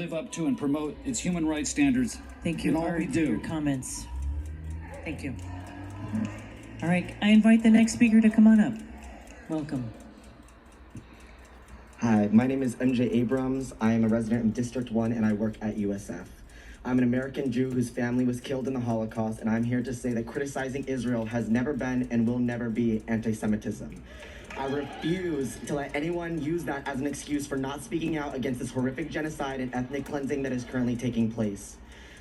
live up to and promote its human rights standards. Thank you, in all Art, we for do. your comments. Thank you. All right, I invite the next speaker to come on up. Welcome. Hi, my name is MJ Abrams. I am a resident of District 1 and I work at USF. I'm an American Jew whose family was killed in the Holocaust, and I'm here to say that criticizing Israel has never been and will never be anti-Semitism. I refuse to let anyone use that as an excuse for not speaking out against this horrific genocide and ethnic cleansing that is currently taking place.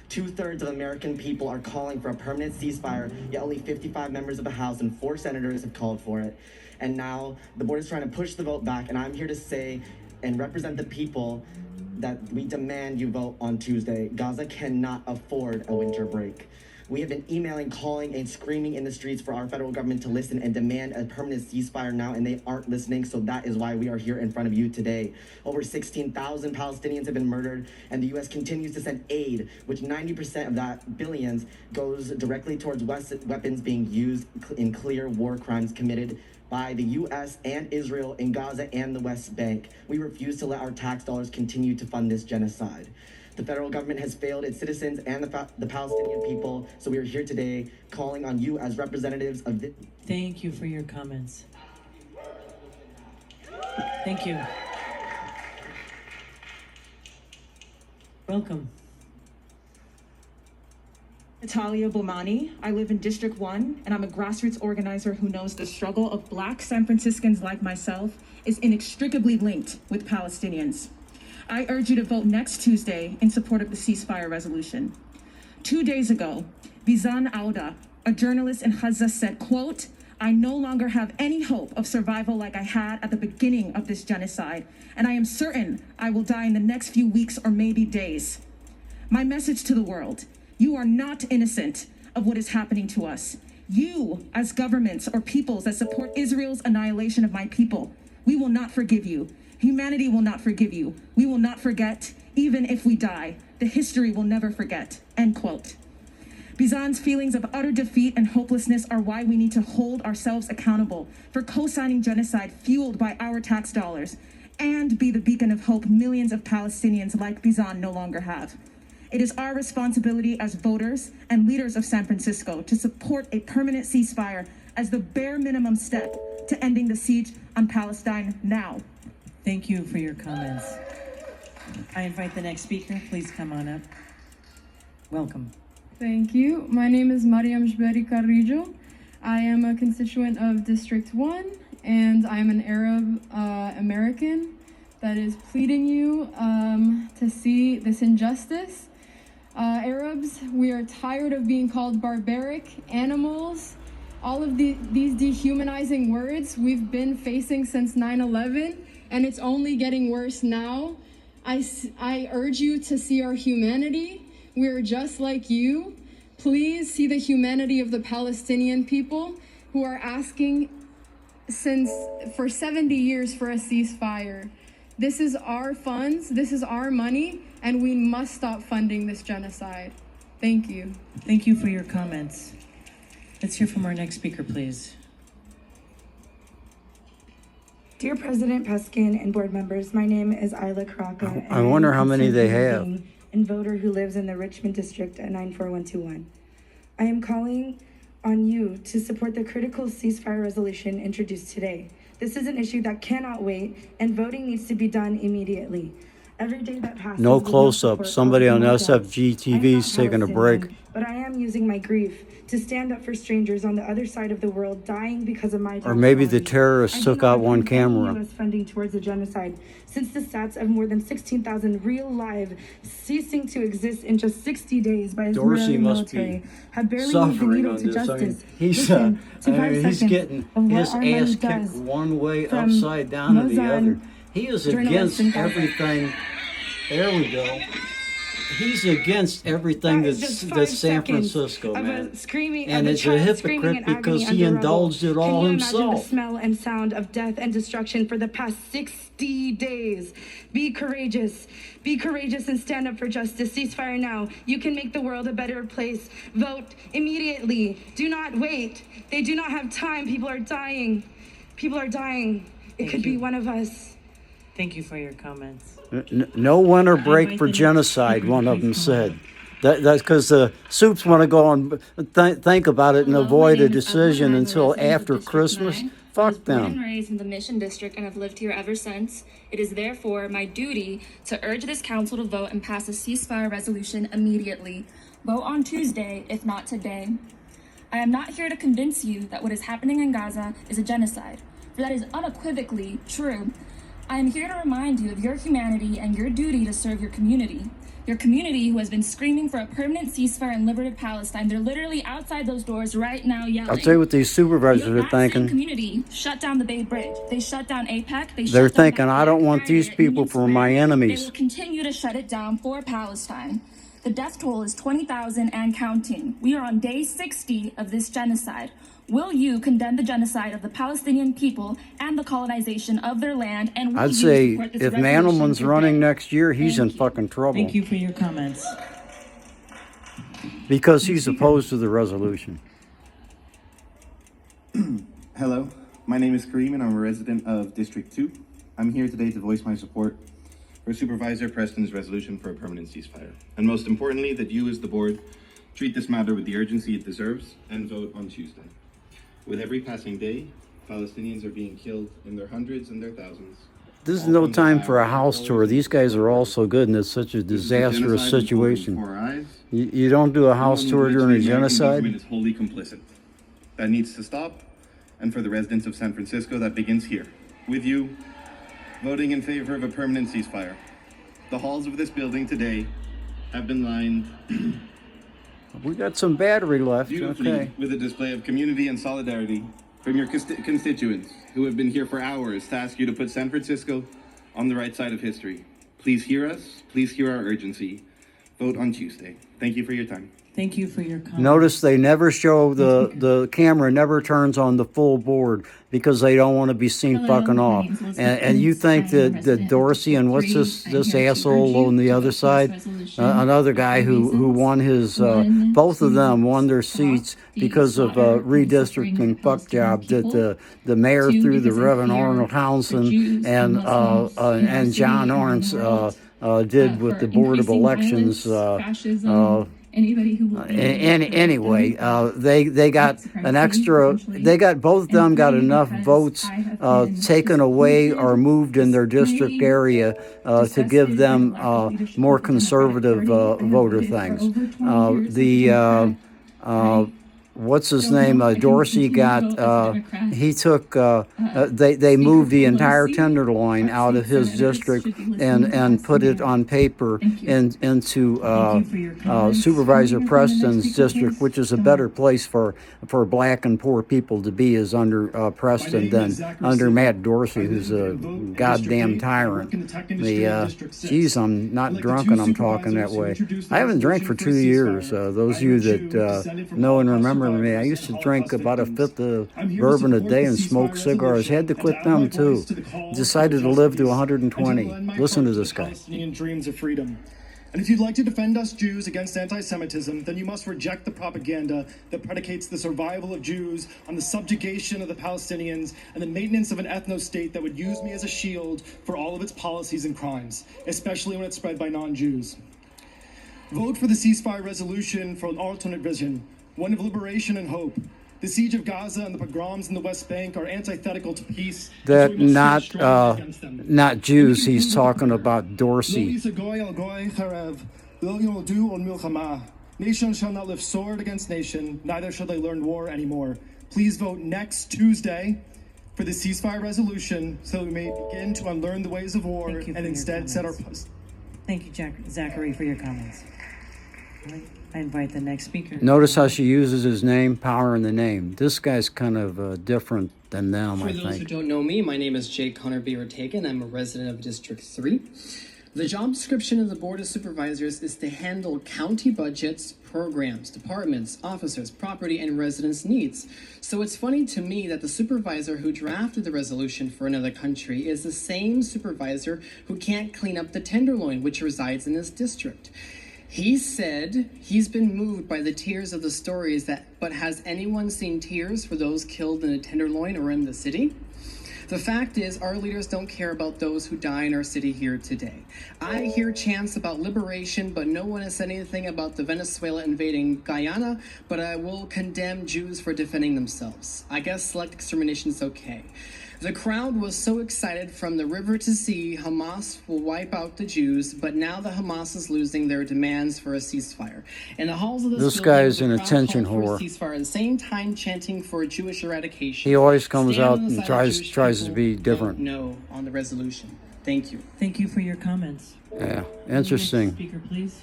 2/3 of American people are calling for a permanent ceasefire, yet only 55 members of the House and 4 senators have called for it. And now the board is trying to push the vote back, and I'm here to say and represent the people that we demand you vote on Tuesday. Gaza cannot afford a winter break. We have been emailing, calling, and screaming in the streets for our federal government to listen and demand a permanent ceasefire now, and they aren't listening, so that is why we are here in front of you today. Over 16,000 Palestinians have been murdered, and the U.S. continues to send aid, which 90% of that, billions, goes directly towards weapons being used in clear war crimes committed by the U.S. and Israel in Gaza and the West Bank. We refuse to let our tax dollars continue to fund this genocide. The federal government has failed its citizens and the Palestinian people, so we are here today calling on you as representatives of the... Thank you for your comments. Thank you. Welcome. Natalia Bomani. I live in District 1, and I'm a grassroots organizer who knows the struggle of Black San Franciscans like myself is inextricably linked with Palestinians. I urge you to vote next Tuesday in support of the ceasefire resolution. 2 days ago, Bizan Auda, a journalist in Gaza, said, quote, "I no longer have any hope of survival like I had at the beginning of this genocide, and I am certain I will die in the next few weeks or maybe days." My message to the world: you are not innocent of what is happening to us. You, as governments or peoples that support Israel's annihilation of my people, we will not forgive you. Humanity will not forgive you. We will not forget, even if we die. The history will never forget, end quote. Bizan's feelings of utter defeat and hopelessness are why we need to hold ourselves accountable for co-signing genocide fueled by our tax dollars and be the beacon of hope millions of Palestinians like Bizan no longer have. It is our responsibility as voters and leaders of San Francisco to support a permanent ceasefire as the bare minimum step to ending the siege on Palestine now. Thank you for your comments. I invite the next speaker. Please come on up. Welcome. Thank you. My name is Mariam Jberi Carrillo. I am a constituent of District 1, and I'm an Arab American that is pleading you to see this injustice. Arabs, we are tired of being called barbaric animals. All of these dehumanizing words we've been facing since 9/11, and it's only getting worse now. I urge you to see our humanity. We are just like you. Please see the humanity of the Palestinian people who are asking for 70 years for a ceasefire. This is our funds, this is our money, and we must stop funding this genocide. Thank you. Thank you for your comments. Let's hear from our next speaker, please. Dear President Peskin and board members, my name is Isla Karaka. I wonder how many they have. And voter who lives in the Richmond district at 94121. I am calling on you to support the critical ceasefire resolution introduced today. This is an issue that cannot wait, and voting needs to be done immediately. Every day that passes, No close-up. Somebody on SFG TV is taking a break. But I am using my grief to stand up for strangers on the other side of the world dying because of my Or maybe the terrorists took out one camera. U.S. funding towards the genocide, since the stats of more than 16,000 real lives ceasing to exist in just 60 days by Israeli military have barely moved the needle to justice. He's getting his ass kicked one way upside down to the other. He is against everything. There we go. He's against everything that's San Francisco, man. And it's a hypocrite because he indulged it all himself. Can you imagine the smell and sound of death and destruction for the past 60 days? Be courageous. Be courageous and stand up for justice. Ceasefire now. You can make the world a better place. Vote immediately. Do not wait. They do not have time. People are dying. People are dying. It could be one of us. Thank you for your comments. No winter break for genocide, one of them said. That's because the soups want to go and think about it and avoid a decision until after Christmas. Fuck them. I was born and raised in the Mission District and have lived here ever since. It is therefore my duty to urge this council to vote and pass a ceasefire resolution immediately. Vote on Tuesday, if not today. I am not here to convince you that what is happening in Gaza is a genocide, for that is unequivocally true. I am here to remind you of your humanity and your duty to serve your community. Your community who has been screaming for a permanent ceasefire and liberated Palestine. They're literally outside those doors right now yelling. I'll tell you what these supervisors are thinking. The community shut down the Bay Bridge. They shut down APEC. They're thinking, I don't want these people for my enemies. They will continue to shut it down for Palestine. The death toll is 20,000 and counting. We are on day 60 of this genocide. Will you condemn the genocide of the Palestinian people and the colonization of their land? And will I'd you say support this if resolution Mandelman's today? running next year, he's in fucking trouble. Thank you for your comments. Because he's opposed to the resolution. Hello, my name is Kareem and I'm a resident of District 2. I'm here today to voice my support for Supervisor Preston's resolution for a permanent ceasefire. And most importantly, that you as the board treat this matter with the urgency it deserves and vote on Tuesday. With every passing day, Palestinians are being killed in their hundreds and their thousands. This is no time for a house tour. These guys are all so good and it's such a disastrous situation. You don't do a house tour during a genocide? The government is wholly complicit. That needs to stop. And for the residents of San Francisco, that begins here, with you voting in favor of a permanent ceasefire. The halls of this building today have been lined We got some battery left, beautifully okay. with a display of community and solidarity from your constituents who have been here for hours to ask you to put San Francisco on the right side of history. Please hear us. Please hear our urgency. Vote on Tuesday. Thank you for your time. Thank you for your comments. Notice they never show the camera never turns on the full board because they don't want to be seen fucking off. And you think that Dorsey and what's this asshole on the other side, another guy who won his both of them won their seats because of a redistricting fuck job that the mayor through the Reverend Arnold Townsend and John Orns did with the Board of Elections. Anybody who will Anyway, they got an extra. They got both of them got enough votes taken away or moved in their district area to give them more conservative voter things. What's his name? Dorsey got. He took. They moved the entire Tenderloin out of his district and put it on paper into Supervisor Preston's district, which is a better place for black and poor people to be, is under Preston than under Matt Dorsey, who's a goddamn tyrant. Geez, I'm not drunk and I'm talking that way. I haven't drank for 2 years. Those of you that know and remember me, I used to drink about a fifth of bourbon a day and smoke cigars. Had to quit them too. Decided to live to 120. Listen to this guy. Palestinian dreams of freedom. And if you'd like to defend us Jews against anti-Semitism, then you must reject the propaganda that predicates the survival of Jews on the subjugation of the Palestinians and the maintenance of an ethno-state that would use me as a shield for all of its policies and crimes, especially when it's spread by non-Jews. Vote for the ceasefire resolution for an alternate vision, one of liberation and hope. The siege of Gaza and the pogroms in the West Bank are antithetical to peace. That not Jews. He's talking about Dorsey. Nation shall not live sword against nation, neither shall they learn war anymore. Please vote next Tuesday for the ceasefire resolution so we may begin to unlearn the ways of war and instead set our... Thank you, Zachary, for your comments. I invite the next speaker. Notice how she uses his name, power in the name. This guy's kind of different than them, I think. For those who don't know me, my name is Jay Connor B. Ortega, and I'm a resident of District 3. The job description of the Board of Supervisors is to handle county budgets, programs, departments, officers, property, and residents' needs. So it's funny to me that the supervisor who drafted the resolution for another country is the same supervisor who can't clean up the Tenderloin, which resides in his district. He said he's been moved by the tears of the stories but has anyone seen tears for those killed in the Tenderloin or in the city? The fact is, our leaders don't care about those who die in our city here today. I hear chants about liberation, but no one has said anything about the Venezuela invading Guyana, but I will condemn Jews for defending themselves. I guess select extermination is okay. The crowd was so excited from the river to sea, Hamas will wipe out the Jews, but now that Hamas is losing their demands for a ceasefire. In the halls of this guy is an attention whore. Ceasefire at the same time chanting for Jewish eradication. He always comes out and tries to be different. No on the resolution. Thank you. Thank you for your comments. Yeah, interesting. Next speaker, please.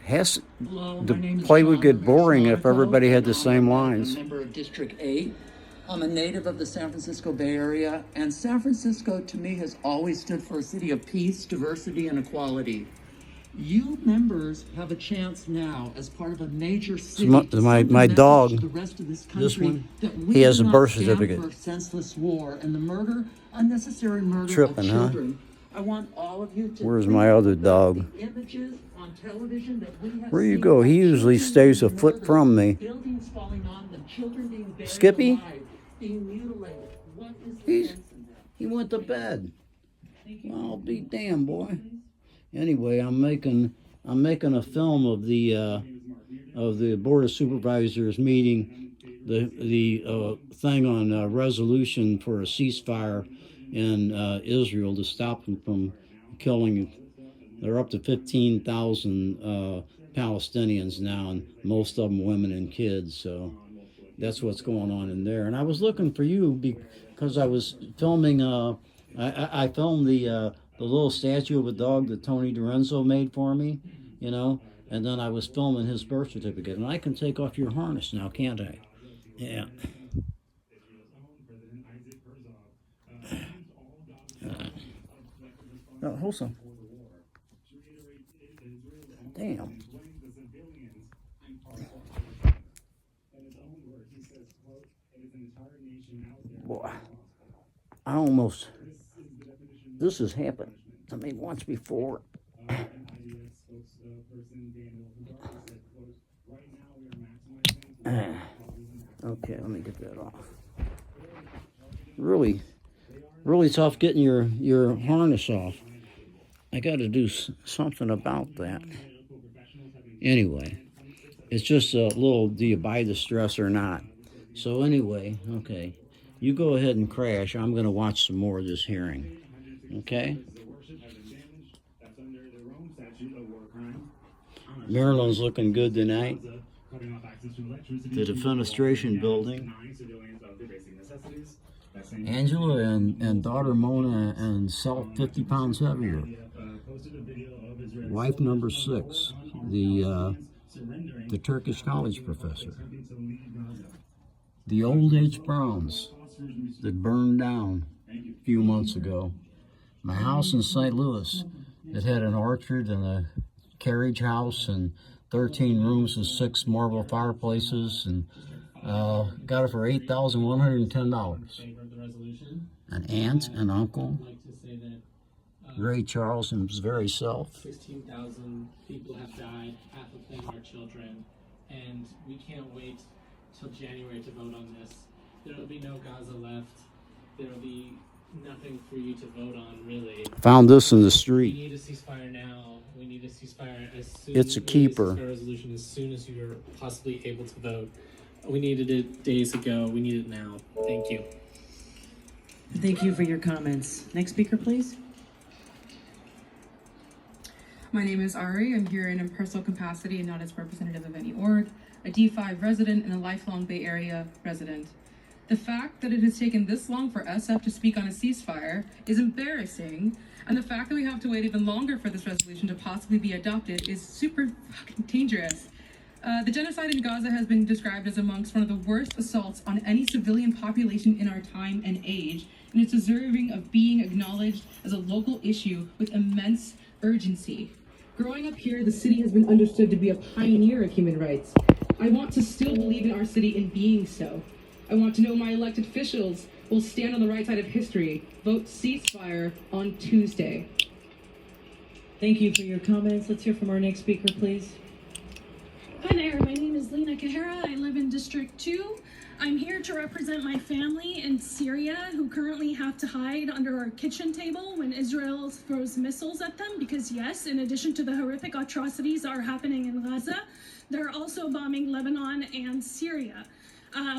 The play would get boring if everybody had the same lines. I'm a member of District 8. I'm a native of the San Francisco Bay Area, and San Francisco, to me, has always stood for a city of peace, diversity, and equality. You members have a chance now, as part of a major city, my dog, to the rest of this country, this one, that we he has a do not birth stand certificate. for senseless war and the murder, unnecessary murder Tripping, of huh? children. I want all of you to Where's my other dog? images on television that we have Where you seen go? of He usually children stays a being foot murdered, from me. buildings falling on them, children being buried Skippy? alive, being mutilated. What is the sense in that? He went to bed. I'll be damned, boy. Anyway, I'm making a film of the Board of Supervisors meeting, the thing on resolution for a ceasefire in Israel to stop them from killing. They're up to 15,000 Palestinians now, and most of them women and kids. So that's what's going on in there. And I was looking for you because I was filming. I filmed the little statue of a dog that Tony Dorenzo made for me, you know. And then I was filming his birth certificate. And I can take off your harness now, can't I? Yeah. No, hold on. Damn. Boy, this has happened to me once before. Okay, let me get that off. Really tough getting your harness off. I got to do something about that. Anyway, it's just a little, do you buy the stress or not? So anyway, okay, you go ahead and crash. I'm going to watch some more of this hearing. Okay? Maryland's looking good tonight. The defenestration building. Angela and daughter Mona and self 50 pounds heavier. Wife number 6, the Turkish college professor. The old H. Browns that burned down a few months ago. My house in St. Louis that had an orchard and a carriage house and 13 rooms and 6 marble fireplaces, and got it for $8,110. An aunt and uncle, Ray Charles and his very self. 16,000 people have died, half of them are children, and we can't wait till January to vote on this. There will be no Gaza left. There will be nothing for you to vote on, really. Found this in the street. We need a ceasefire now. We need a ceasefire as soon It's a keeper. A resolution as soon as you're possibly able to vote. We needed it days ago. We need it now. Thank you. Thank you for your comments. Next speaker, please. My name is Ari. I'm here in a personal capacity and not as representative of any org, a D5 resident and a lifelong Bay Area resident. The fact that it has taken this long for SF to speak on a ceasefire is embarrassing, and the fact that we have to wait even longer for this resolution to possibly be adopted is super fucking dangerous. The genocide in Gaza has been described as amongst one of the worst assaults on any civilian population in our time and age, and it's deserving of being acknowledged as a local issue with immense urgency. Growing up here, the city has been understood to be a pioneer of human rights. I want to still believe in our city in being so. I want to know my elected officials will stand on the right side of history. Vote ceasefire on Tuesday. Thank you for your comments. Let's hear from our next speaker, please. Hi there, my name is Lena Kahira. I live in District 2. I'm here to represent my family in Syria who currently have to hide under our kitchen table when Israel throws missiles at them because, yes, in addition to the horrific atrocities that are happening in Gaza, they're also bombing Lebanon and Syria.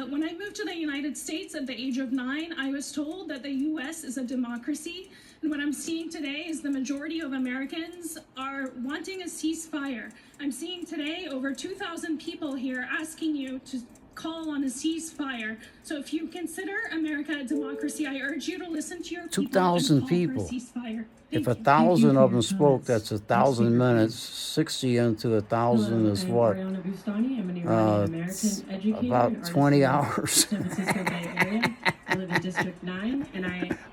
When I moved to the United States at the age of 9, I was told that the U.S. is a democracy. And what I'm seeing today is the majority of Americans are wanting a ceasefire. I'm seeing today over 2,000 people here asking you to call on a ceasefire. So if you consider America a democracy, I urge you to listen to your people 2,000 and call people. for a ceasefire. If Thank you. 1,000 of them spoke, that's 1,000 minutes. 60 into 1,000 is what? About 20 hours.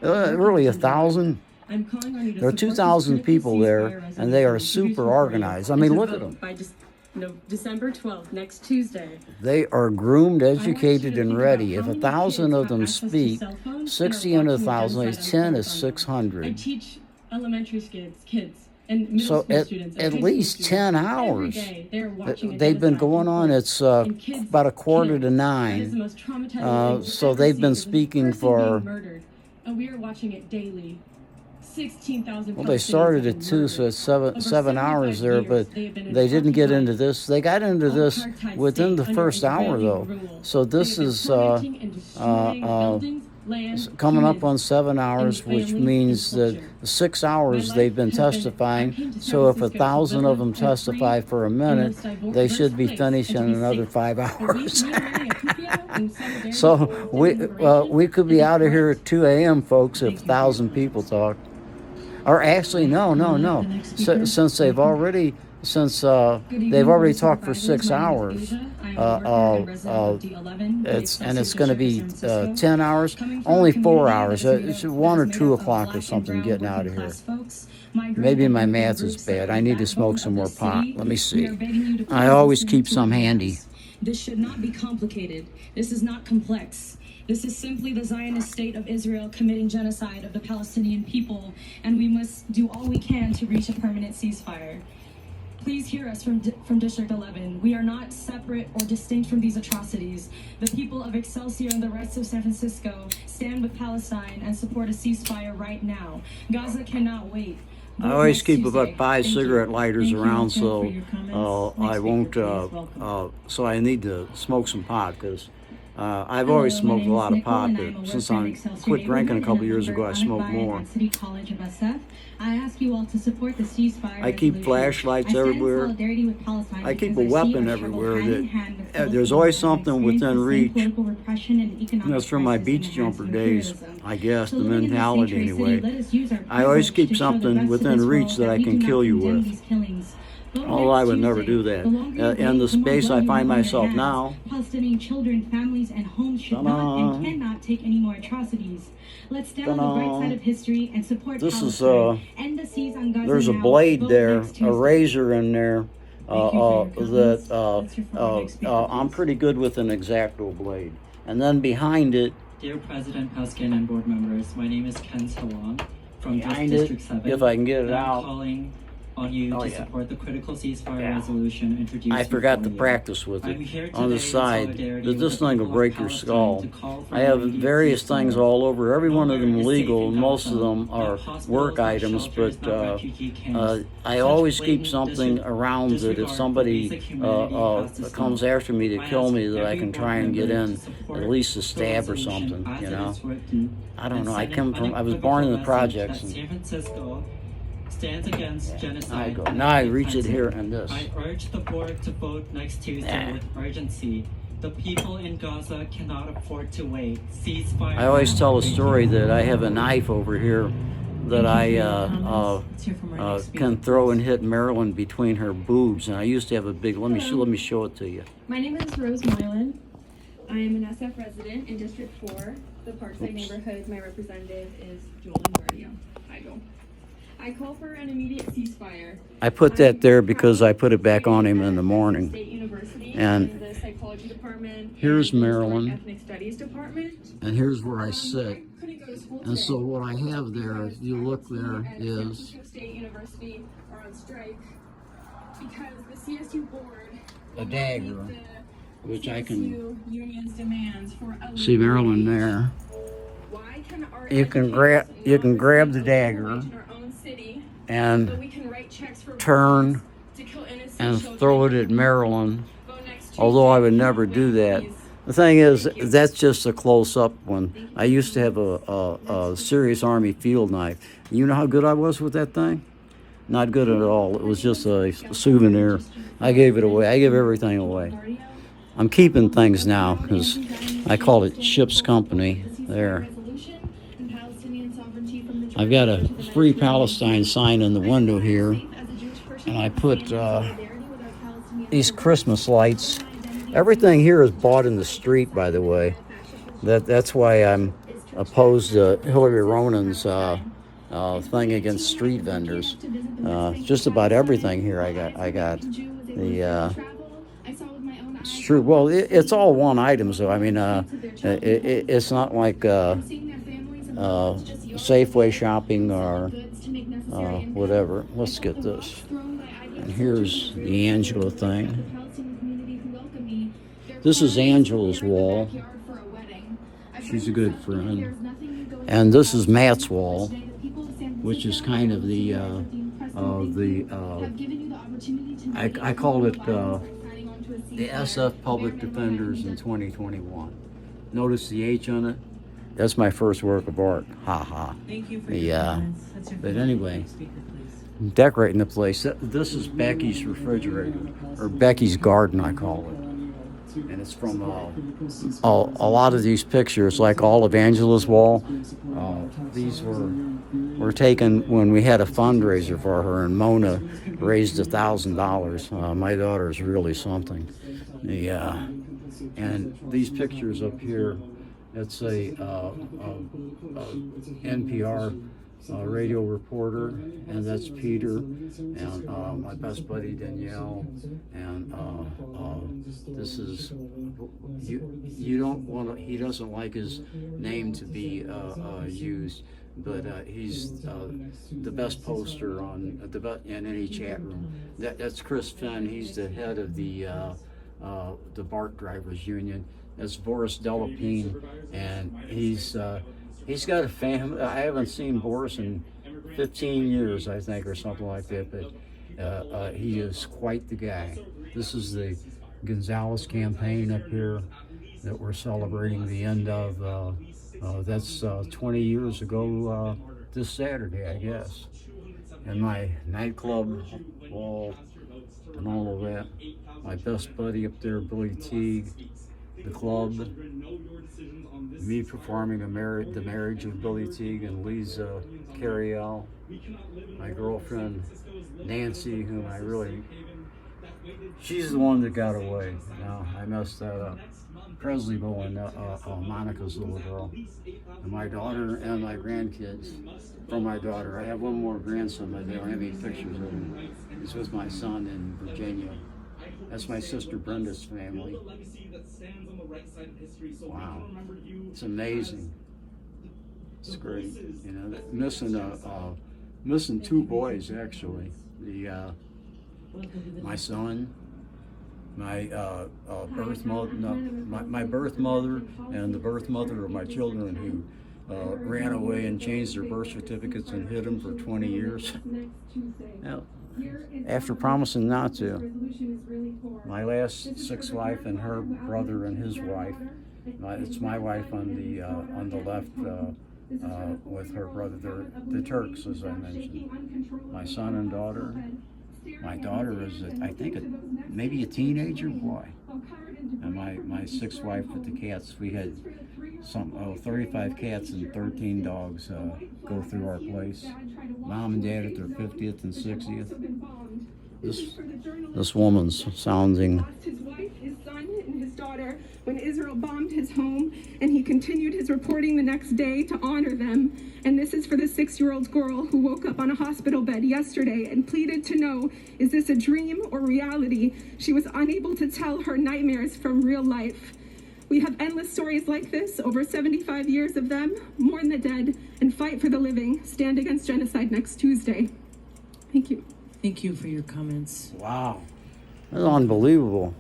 Really, 1,000? There are 2,000 people there, and they are super organized. I mean, look at them. December 12th, next Tuesday. They are groomed, educated, and ready. If 1,000 of them speak, 60 into 1,000 is 10 is 600. I teach elementary kids and middle So school students. at least 10 hours. Every day they're watching They've been going on, it's about 8:45. That is the most traumatizing So they've been speaking for... murdered. And we are watching it daily. 16,000. Well, they started at 2, so it's seven hours there, but they didn't get into this. They got into this within the first hour, though. So this is coming up on 7 hours, which means that 6 hours they've been testifying. So if 1,000 of them testify for a minute, they should be finished in another 5 hours. So we could be out of here at 2 a.m., folks, if 1,000 people talk. Or actually, no. Since they've already talked for 6 hours, it's going to be 10 hours, only 4 hours. It's 1 or 2 o'clock or something getting out of here. Maybe my math is bad. I need to smoke some more pot. Let me see. I always keep some handy. This should not be complicated. This is not complex. This is simply the Zionist state of Israel committing genocide of the Palestinian people, and we must do all we can to reach a permanent ceasefire. Please hear us from District 11. We are not separate or distinct from these atrocities. The people of Excelsior and the rest of San Francisco stand with Palestine and support a ceasefire right now. Gaza cannot wait. I always keep about 5 cigarette lighters around, so I won't. So I need to smoke some pot because I've always smoked a lot of pot, but since I quit drinking a couple years ago, I smoke more. I ask you all to support the ceasefire. I keep flashlights everywhere. I keep a weapon everywhere. There's always something within reach. That's from my beach jumper days, I guess, the mentality anyway. I always keep something within reach that I can kill you with. Although I would never do that. In the space I find myself now, Palestinian children, families, and homes should not and cannot take any more atrocicies. Let's stand on the right side of history and support Palestine. End the siege on Gaza there's a now. blade Vote there, next a Tuesday. razor in there. I'm pretty good with an X-Acto blade. And then behind it, Dear President Peskin and board members, my name is Ken Salon from behind District it, 7. if I can get it and I'm out. calling on you to support the critical ceasefire resolution introduced. I forgot to before you. practice with I'm it here on the today in side. solidarity That this with the thing will people of break your Palestine skull. to call for I have immediate various ceasefire. things all over. Every one of them Nowhere is safe legal. in Most of Gaza. them No are hospitals, work no items, shelters, but no refugee camps. I Such always keep blatant something around that if disregard for somebody basic humanity has to comes stop. after me to I kill ask me, that I every can board try and get member in, to support at least a the stab or resolution something, as you it know? is written, I don't know. I and send an was born in the unequivocal projects. message that San Francisco stands against I genocide. go. and Now I reach it ethnic here cleansing. and this. I urge the board to vote next Tuesday with urgency. The people in Gaza cannot afford to wait. Ceasefire. I always now. tell a Thank story you. that I have a knife over here that I can throw and hit Marilyn between her boobs, and I used to have a big. Let me show it to you. My name is Rose Moylan. I am an SF resident in District 4, the Parkside neighborhood. My representative is Joel Lombardio. Hi, Joel. I call for an immediate ceasefire. I put that there because I put it back on him in the morning. State University And in the psychology department. here's and the Marilyn. Ethnic Studies department. And here's where I sit. Couldn't go to school And so today. what I have there, if you look there, And San is Francisco State University are on strike because the CSU board a dagger. will which I can Union's demands for see Maryland there. Why can our You can grab the dagger and turn and throw it at Maryland. Although I would never do that. The thing is, that's just a close-up one. I used to have a serious Army field knife. You know how good I was with that thing? Not good at all. It was just a souvenir. I gave it away. I give everything away. I'm keeping things now because I call it Ship's Company there. I've got a Free Palestine sign in the window here, and I put these Christmas lights. Everything here is bought in the street, by the way. That's why I'm opposed to Hillary Ronan's thing against street vendors. Just about everything here I got the it's true. Well, it's all one item, so I mean it's not like Safeway shopping or whatever. Let's get this. And here's the Angela thing. This is Angela's wall. She's a good friend. And this is Matt's wall, which is kind of I call it the SF Public Defenders in 2021. Notice the H on it? That's my first work of art. Ha ha. Thank you for your comments. That's your But anyway, speaker, please. decorating the place. This is Becky's refrigerator, or Becky's garden, I call it. And it's from a lot of these pictures, like all of Angela's wall. These were taken when we had a fundraiser for her, and Mona raised $1,000. My daughter is really something. And these pictures up here, it's a NPR radio reporter, and that's Peter, and my best buddy Danielle, and this is you don't want to. He doesn't like his name to be used, but he's the best poster on in any chat room. That's Chris Finn. He's the head of the BART Drivers Union. That's Boris Delapine, and he's got a family. I haven't seen Boris in 15 years, I think, or something like that, but he is quite the guy. This is the Gonzalez campaign up here that we're celebrating the end of. That's 20 years ago this Saturday, I guess. And my nightclub wall and all of that. My best buddy up there, Billy Teague. The club, me performing the marriage of Billy Teague and Lisa Carriel, my girlfriend Nancy, whom she's the one that got away. Now I messed that up. Presley Bowen, Monica's little girl, and my daughter and my grandkids. From my daughter, I have one more grandson, but they don't have any pictures of him. He's with my son in Virginia. That's my sister Brenda's family. Wow, it's amazing. It's great. You know, missing two boys actually. My son, my birth mother, my birth mother, and the birth mother of my children who ran away and changed their birth certificates and hid them for 20 years. Now, after promising not to. My last sixth wife and her brother and his wife. It's my wife on the left with her brother. They're the Turks, as I mentioned. My son and daughter. My daughter is, I think, maybe a teenager boy. And my sixth wife with the cats. We had 35 cats and 13 dogs go through our place. Mom and Dad at their 50th and 60th. This woman's sounding. Lost his wife, his son, and his daughter when Israel bombed his home, and he continued his reporting the next day to honor them. And this is for the 6-year-old girl who woke up on a hospital bed yesterday and pleaded to know, is this a dream or reality? She was unable to tell her nightmares from real life. We have endless stories like this, over 75 years of them. Mourn the dead and fight for the living. Stand against genocide next Tuesday. Thank you. Thank you for your comments. Wow, that's unbelievable.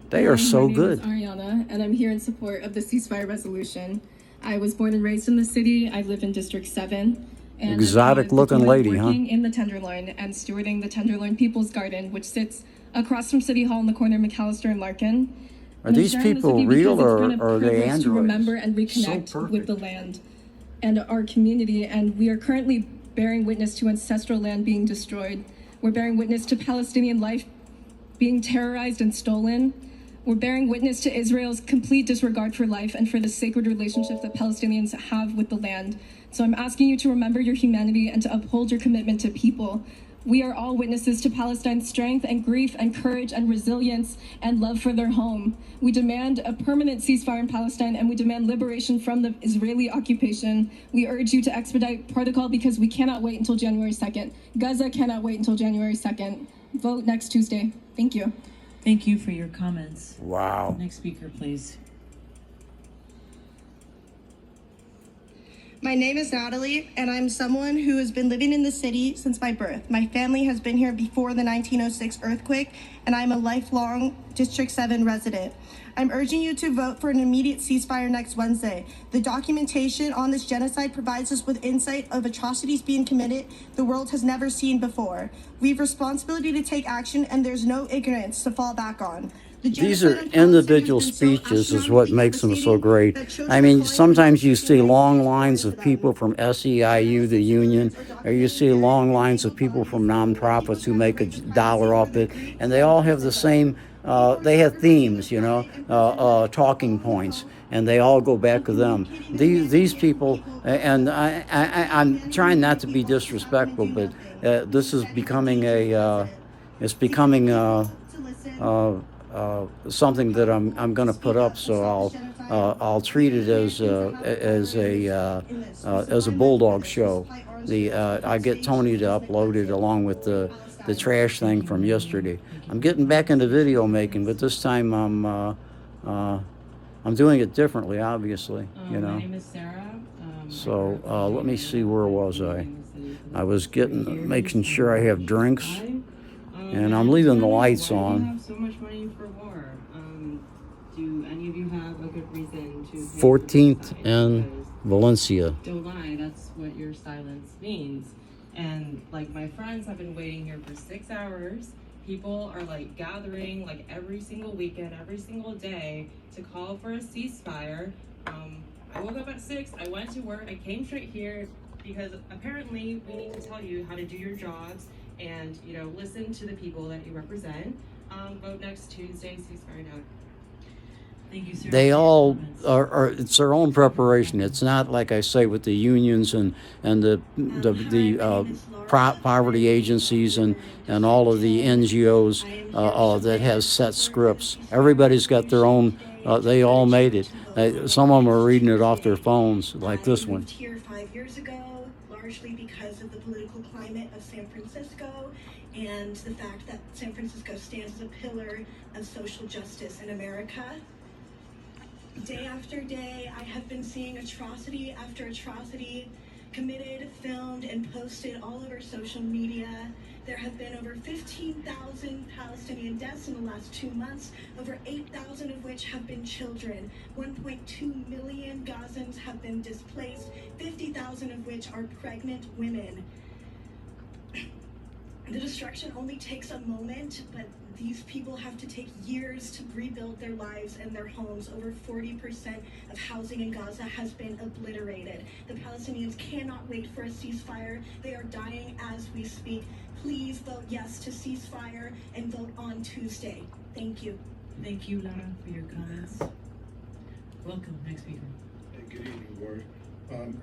They are so good. My name is Ariana, and I'm here in support of the ceasefire resolution. I was born and raised in the city. I live in District 7. And Exotic-looking lady, huh? Working in the Tenderloin and stewarding the Tenderloin People's Garden, which sits across from City Hall in the corner of McAllister and Larkin. Are these people real or are they androids? To remember and reconnect with the land and our community, and we are currently bearing witness to ancestral land being destroyed. We're bearing witness to Palestinian life being terrorized and stolen. We're bearing witness to Israel's complete disregard for life and for the sacred relationship that Palestinians have with the land. So I'm asking you to remember your humanity and to uphold your commitment to people. We are all witnesses to Palestine's strength and grief and courage and resilience and love for their home. We demand a permanent ceasefire in Palestine, and we demand liberation from the Israeli occupation. We urge you to expedite protocol because we cannot wait until January 2nd. Gaza cannot wait until January 2nd. Vote next Tuesday. Thank you. Thank you for your comments. Wow. Next speaker, please. My name is Natalie, and I'm someone who has been living in the city since my birth. My family has been here before the 1906 earthquake, and I'm a lifelong District 7 resident. I'm urging you to vote for an immediate ceasefire next Wednesday. The documentation on this genocide provides us with insight of atrocities being committed the world has never seen before. We have responsibility to take action, and there's no ignorance to fall back on. These are individual speeches is what makes them so great. I mean, sometimes you see long lines of people from SEIU, the union, or you see long lines of people from nonprofits who make $1 off it, and they all have the same, they have themes, you know, talking points, and they all go back to them. These people, and I'm trying not to be disrespectful, but this is becoming it's becoming something that I'm going to put up, so I'll treat it as a bulldog show. I get Tony to upload it along with the trash thing from yesterday. I'm getting back into video making, but this time I'm doing it differently, obviously. You know. My name is Sarah. So let me see, where was I? I was making sure I have drinks. And I'm leaving the lights on. Why do you have so much money for war? Do any of you have a good reason to... 14th and Valencia. Don't lie, that's what your silence means. And like my friends have been waiting here for 6 hours. People are like gathering like every single weekend, every single day to call for a ceasefire. I woke up at 6, I went to work, I came straight here because apparently we need to tell you how to do your jobs and, you know, listen to the people that you represent. Vote next Tuesday, ceasefire now. Thank you, sir. They all are, it's their own preparation. It's not like I say with the unions and the poverty agencies and all of the NGOs that has set scripts. Everybody's got their own, they all made it. Some of them are reading it off their phones, like this one. I moved here 5 years ago, largely because of the political climate of San Francisco and the fact that San Francisco stands as a pillar of social justice in America. Day after day, I have been seeing atrocity after atrocity committed, filmed, and posted all over social media. There have been over 15,000 Palestinian deaths in the last 2 months, over 8,000 of which have been children. 1.2 million Gazans have been displaced, 50,000 of which are pregnant women. The destruction only takes a moment, but these people have to take years to rebuild their lives and their homes. Over 40% of housing in Gaza has been obliterated. The Palestinians cannot wait for a ceasefire. They are dying as we speak. Please vote yes to ceasefire and vote on Tuesday. Thank you. Thank you, Lara, for your comments. Welcome, next speaker. Hey, good evening, Ward.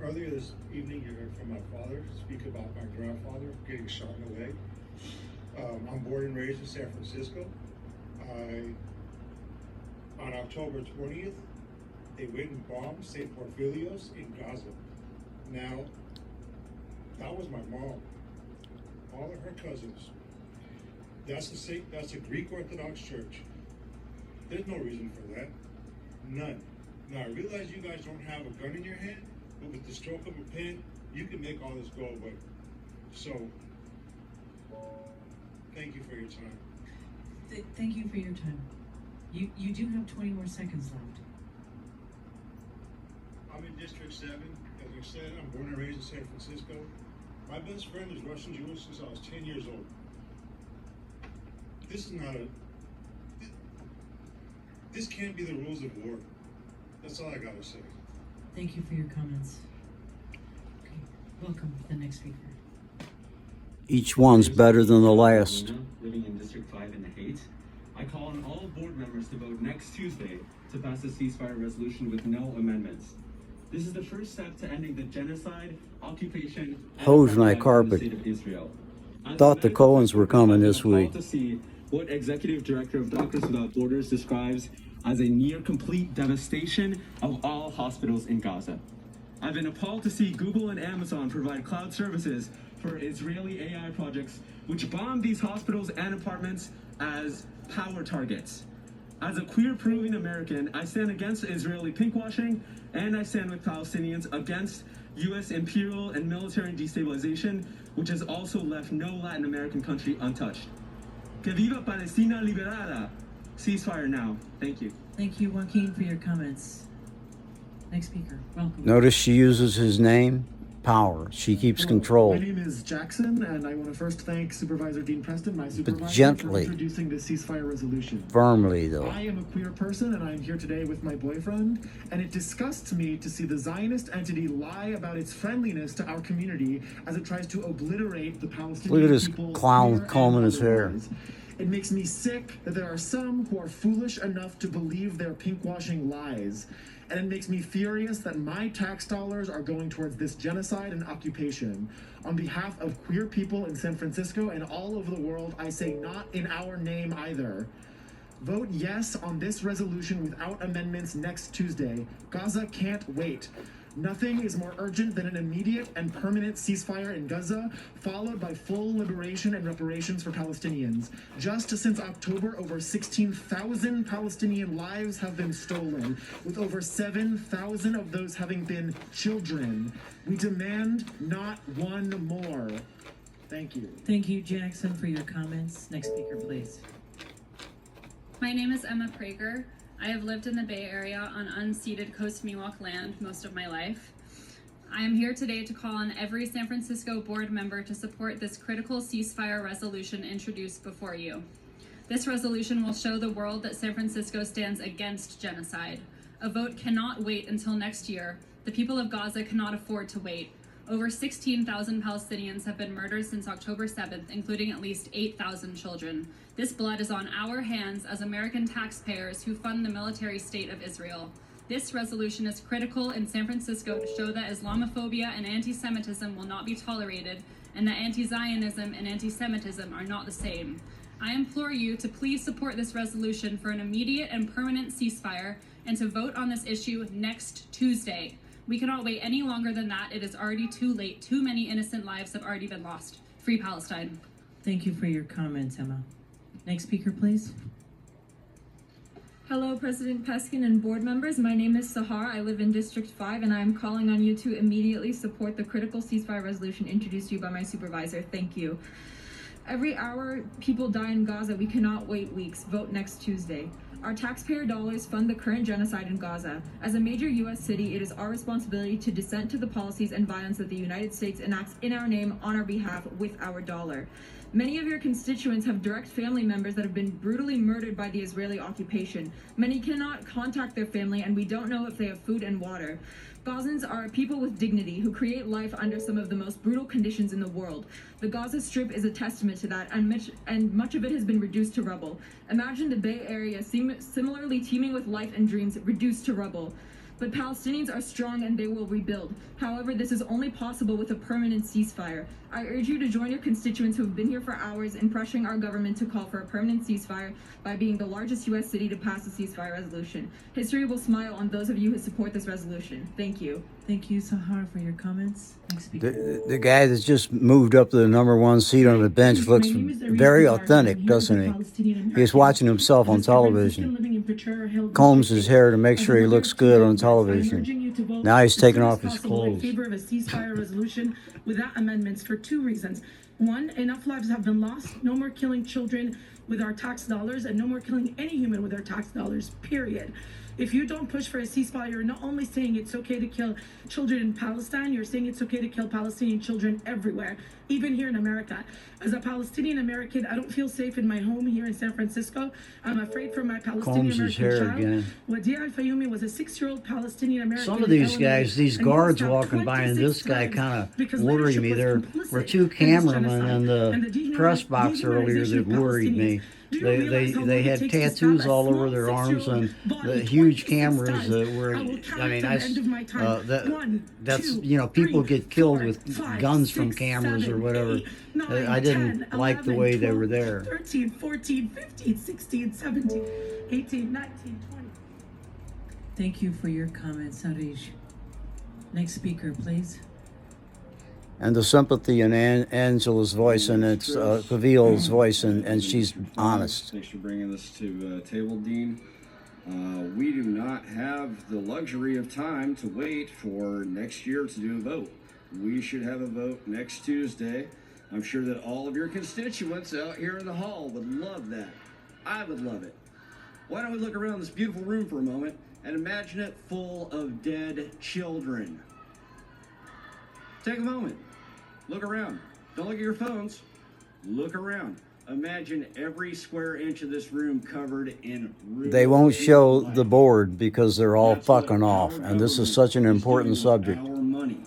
Earlier this evening, you heard from my father speak about my grandfather getting shot in the leg. I'm born and raised in San Francisco. On October 20th, they went and bombed St. Porphyrios in Gaza. Now, that was my mom. All of her cousins. That's a Greek Orthodox church. There's no reason for that. None. Now, I realize you guys don't have a gun in your hand, but with the stroke of a pen, you can make all this go away. So, thank you for your time. Thank you for your time. You do have 20 more seconds left. I'm in District 7. As I said, I'm born and raised in San Francisco. My best friend is Russian Jewish since I was 10 years old. This is not a... This can't be the rules of war. That's all I gotta say. Thank you for your comments. Okay, welcome to the next speaker. Each one's better than the last. Living in District 5 in the Haight, I call on all board members to vote next Tuesday to pass a ceasefire resolution with no amendments. This is the first step to ending the genocide, occupation, and Hose my apartheid carpet. in the state of Israel. Thought the Cohens were coming this I've been week. appalled to see what Executive Director of Doctors Without Borders describes as a near-complete devastation of all hospitals in Gaza. I've been appalled to see Google and Amazon provide cloud services for Israeli AI projects which bomb these hospitals and apartments as power targets. As a queer-proving American, I stand against Israeli pinkwashing, and I stand with Palestinians against U.S. imperial and military destabilization, which has also left no Latin American country untouched. Que viva Palestina liberada! Ceasefire now. Thank you. Thank you, Joaquin, for your comments. Next speaker, welcome. Notice she uses his name. Power. She keeps control. My name is Jackson, and I want to first thank Supervisor Dean Preston, my supervisor, gently. for introducing the ceasefire resolution. Firmly, though. I am a queer person, and I'm here today with my boyfriend, and it disgusts me to see the Zionist entity lie about its friendliness to our community as it tries to obliterate the Palestinian Look at this people's clown fear combing and his hair. otherwise. It makes me sick that there are some who are foolish enough to believe their pinkwashing lies. And it makes me furious that my tax dollars are going towards this genocide and occupation. On behalf of queer people in San Francisco and all over the world, I say not in our name either. Vote yes on this resolution without amendments next Tuesday. Gaza can't wait. Nothing is more urgent than an immediate and permanent ceasefire in Gaza, followed by full liberation and reparations for Palestinians. Just since October, over 16,000 Palestinian lives have been stolen, with over 7,000 of those having been children. We demand not one more. Thank you. Thank you, Jackson, for your comments. Next speaker, please. My name is Emma Prager. I have lived in the Bay Area on unceded Coast Miwok land most of my life. I am here today to call on every San Francisco board member to support this critical ceasefire resolution introduced before you. This resolution will show the world that San Francisco stands against genocide. A vote cannot wait until next year. The people of Gaza cannot afford to wait. Over 16,000 Palestinians have been murdered since October 7th, including at least 8,000 children. This blood is on our hands as American taxpayers who fund the military state of Israel. This resolution is critical in San Francisco to show that Islamophobia and anti-Semitism will not be tolerated, and that anti-Zionism and anti-Semitism are not the same. I implore you to please support this resolution for an immediate and permanent ceasefire, and to vote on this issue next Tuesday. We cannot wait any longer than that. It is already too late. Too many innocent lives have already been lost. Free Palestine. Thank you for your comments, Emma. Next speaker, please. Hello, President Peskin and board members. My name is Sahar. I live in District 5, and I am calling on you to immediately support the critical ceasefire resolution introduced to you by my supervisor. Thank you. Every hour people die in Gaza, we cannot wait weeks. Vote next Tuesday. Our taxpayer dollars fund the current genocide in Gaza. As a major U.S. city, it is our responsibility to dissent to the policies and violence that the United States enacts in our name, on our behalf, with our dollar. Many of your constituents have direct family members that have been brutally murdered by the Israeli occupation. Many cannot contact their family, and we don't know if they have food and water. Gazans are people with dignity who create life under some of the most brutal conditions in the world. The Gaza Strip is a testament to that, and much of it has been reduced to rubble. Imagine the Bay Area similarly teeming with life and dreams reduced to rubble. But Palestinians are strong and they will rebuild. However, this is only possible with a permanent ceasefire. I urge you to join your constituents who have been here for hours in pressuring our government to call for a permanent ceasefire by being the largest U.S. city to pass a ceasefire resolution. History will smile on those of you who support this resolution. Thank you. Thank you, Sahar, for your comments. Next speaker. The guy that's just moved up to the #1 seat on the bench looks very authentic, doesn't he? He's watching himself on television. Combs his hair to make sure he looks good on television. Now he's taking off his clothes. In favor of a ceasefire resolution without amendments for two reasons. One, enough lives have been lost. No more killing children with our tax dollars, and no more killing any human with our tax dollars, period. If you don't push for a ceasefire, you're not only saying it's okay to kill children in Palestine, you're saying it's okay to kill Palestinian children everywhere, even here in America. As a Palestinian American, I don't feel safe in my home here in San Francisco. I'm afraid for my Palestinian American child. Wadia Al-Fayoumi was a 6-year-old Palestinian American. Some of these guys, these guards walking by, and this guy kind of worried me. There were two cameramen in the press box earlier that worried me. They had tattoos all over their arms and the huge cameras that were, I mean, that's, you know, people get killed with guns from cameras or whatever. I didn't like the way they were there. 13, 14, 15, 16, 17, 18, 19, 20. Thank you for your comments, Harish. Next speaker, please. And the sympathy in Angela's voice, and it's Pavil's voice, and she's honest. Thanks for bringing this to table, Dean. We do not have the luxury of time to wait for next year to do a vote. We should have a vote next Tuesday. I'm sure that all of your constituents out here in the hall would love that. I would love it. Why don't we look around this beautiful room for a moment and imagine it full of dead children? Take a moment. Look around. Don't look at your phones. Look around. Imagine every square inch of this room covered in ruins. They won't show the board because they're all fucking off, and this is such an important subject. Our money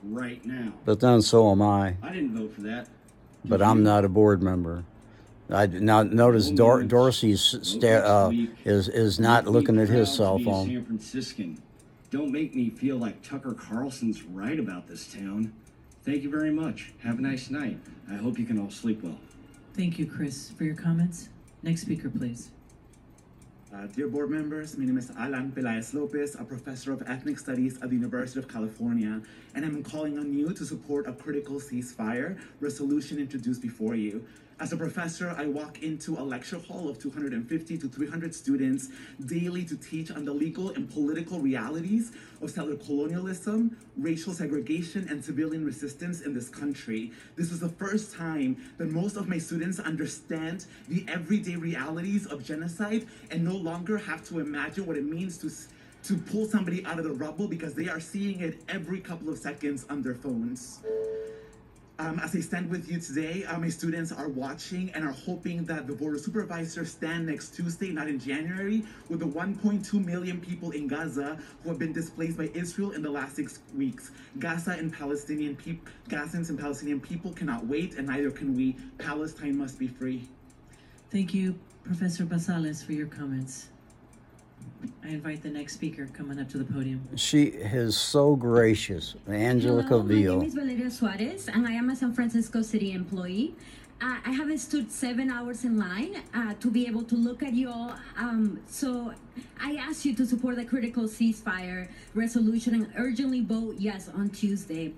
right now. But then so am I. I didn't vote for that. But I'm not a board member. Now notice Dorsey's is not looking at his cell phone. San Franciscan. Don't make me feel like Tucker Carlson's right about this town. Thank you very much. Have a nice night. I hope you can all sleep well. Thank you, Chris, for your comments. Next speaker, please. Dear board members, my name is Alan Pelaez Lopez, a professor of ethnic studies at the University of California, and I'm calling on you to support a critical ceasefire resolution introduced before you. As a professor, I walk into a lecture hall of 250 to 300 students daily to teach on the legal and political realities of settler colonialism, racial segregation, and civilian resistance in this country. This is the first time that most of my students understand the everyday realities of genocide and no longer have to imagine what it means to pull somebody out of the rubble because they are seeing it every couple of seconds on their phones. As I stand with you today, my students are watching and are hoping that the Board of Supervisors stand next Tuesday, not in January, with the 1.2 million people in Gaza who have been displaced by Israel in the last 6 weeks. Gazans and Palestinian people cannot wait, and neither can we. Palestine must be free. Thank you, Professor Basales, for your comments. I invite the next speaker coming up to the podium. She is so gracious, Angela Hello, my Cavillo. name is Valeria Suarez, and I am a San Francisco City employee. I have stood 7 hours in line to be able to look at you all. So I ask you to support the critical ceasefire resolution and urgently vote yes on Tuesday.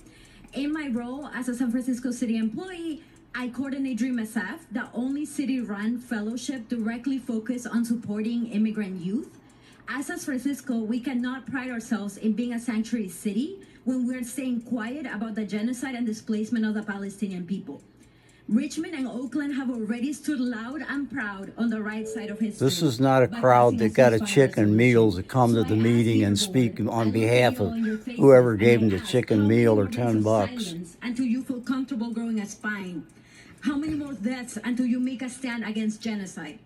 In my role as a San Francisco City employee, I coordinate Dream SF, the only city-run fellowship directly focused on supporting immigrant youth. As San Francisco, we cannot pride ourselves in being a sanctuary city when we're staying quiet about the genocide and displacement of the Palestinian people. Richmond and Oakland have already stood loud and proud on the right side of history. This is not a crowd that got a chicken meal to come to the meeting and speak on behalf of whoever gave them the chicken meal or $10. Until you feel comfortable growing a spine. How many more deaths until you make a stand against genocide?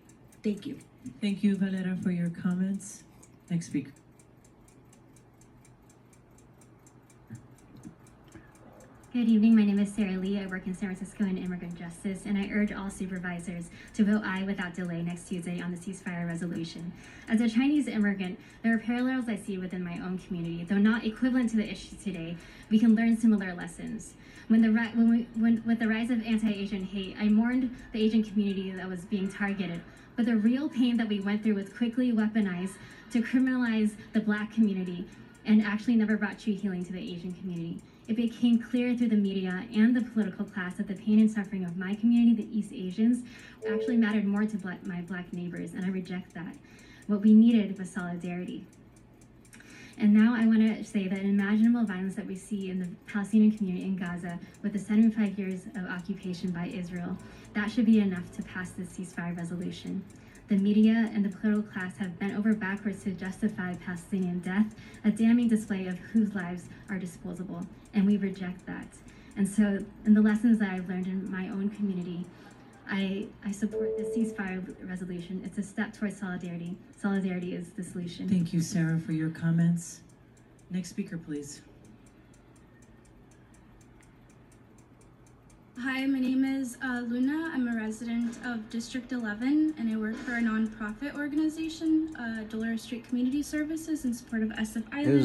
Thank you. Thank you, Valera, for your comments. Next speaker. Good evening, my name is Sarah Lee. I work in San Francisco in Immigrant Justice, and I urge all supervisors to vote aye without delay next Tuesday on the ceasefire resolution. As a Chinese immigrant, there are parallels I see within my own community. Though not equivalent to the issues today, we can learn similar lessons. With the rise of anti-Asian hate, I mourned the Asian community that was being targeted, but the real pain that we went through was quickly weaponized to criminalize the Black community and actually never brought true healing to the Asian community. It became clear through the media and the political class that the pain and suffering of my community, the East Asians, actually mattered more to my Black neighbors, and I reject that. What we needed was solidarity. And now I want to say that unimaginable violence that we see in the Palestinian community in Gaza with the 75 years of occupation by Israel, that should be enough to pass this ceasefire resolution. The media and the political class have bent over backwards to justify Palestinian death, a damning display of whose lives are disposable, and we reject that. And so, in the lessons that I've learned in my own community, I support the ceasefire resolution. It's a step towards solidarity. Solidarity is the solution. Thank you, Sarah, for your comments. Next speaker, please. Hi, my name is Luna. I'm a resident of District 11, and I work for a nonprofit organization, Dolores Street Community Services, in support of SF Island.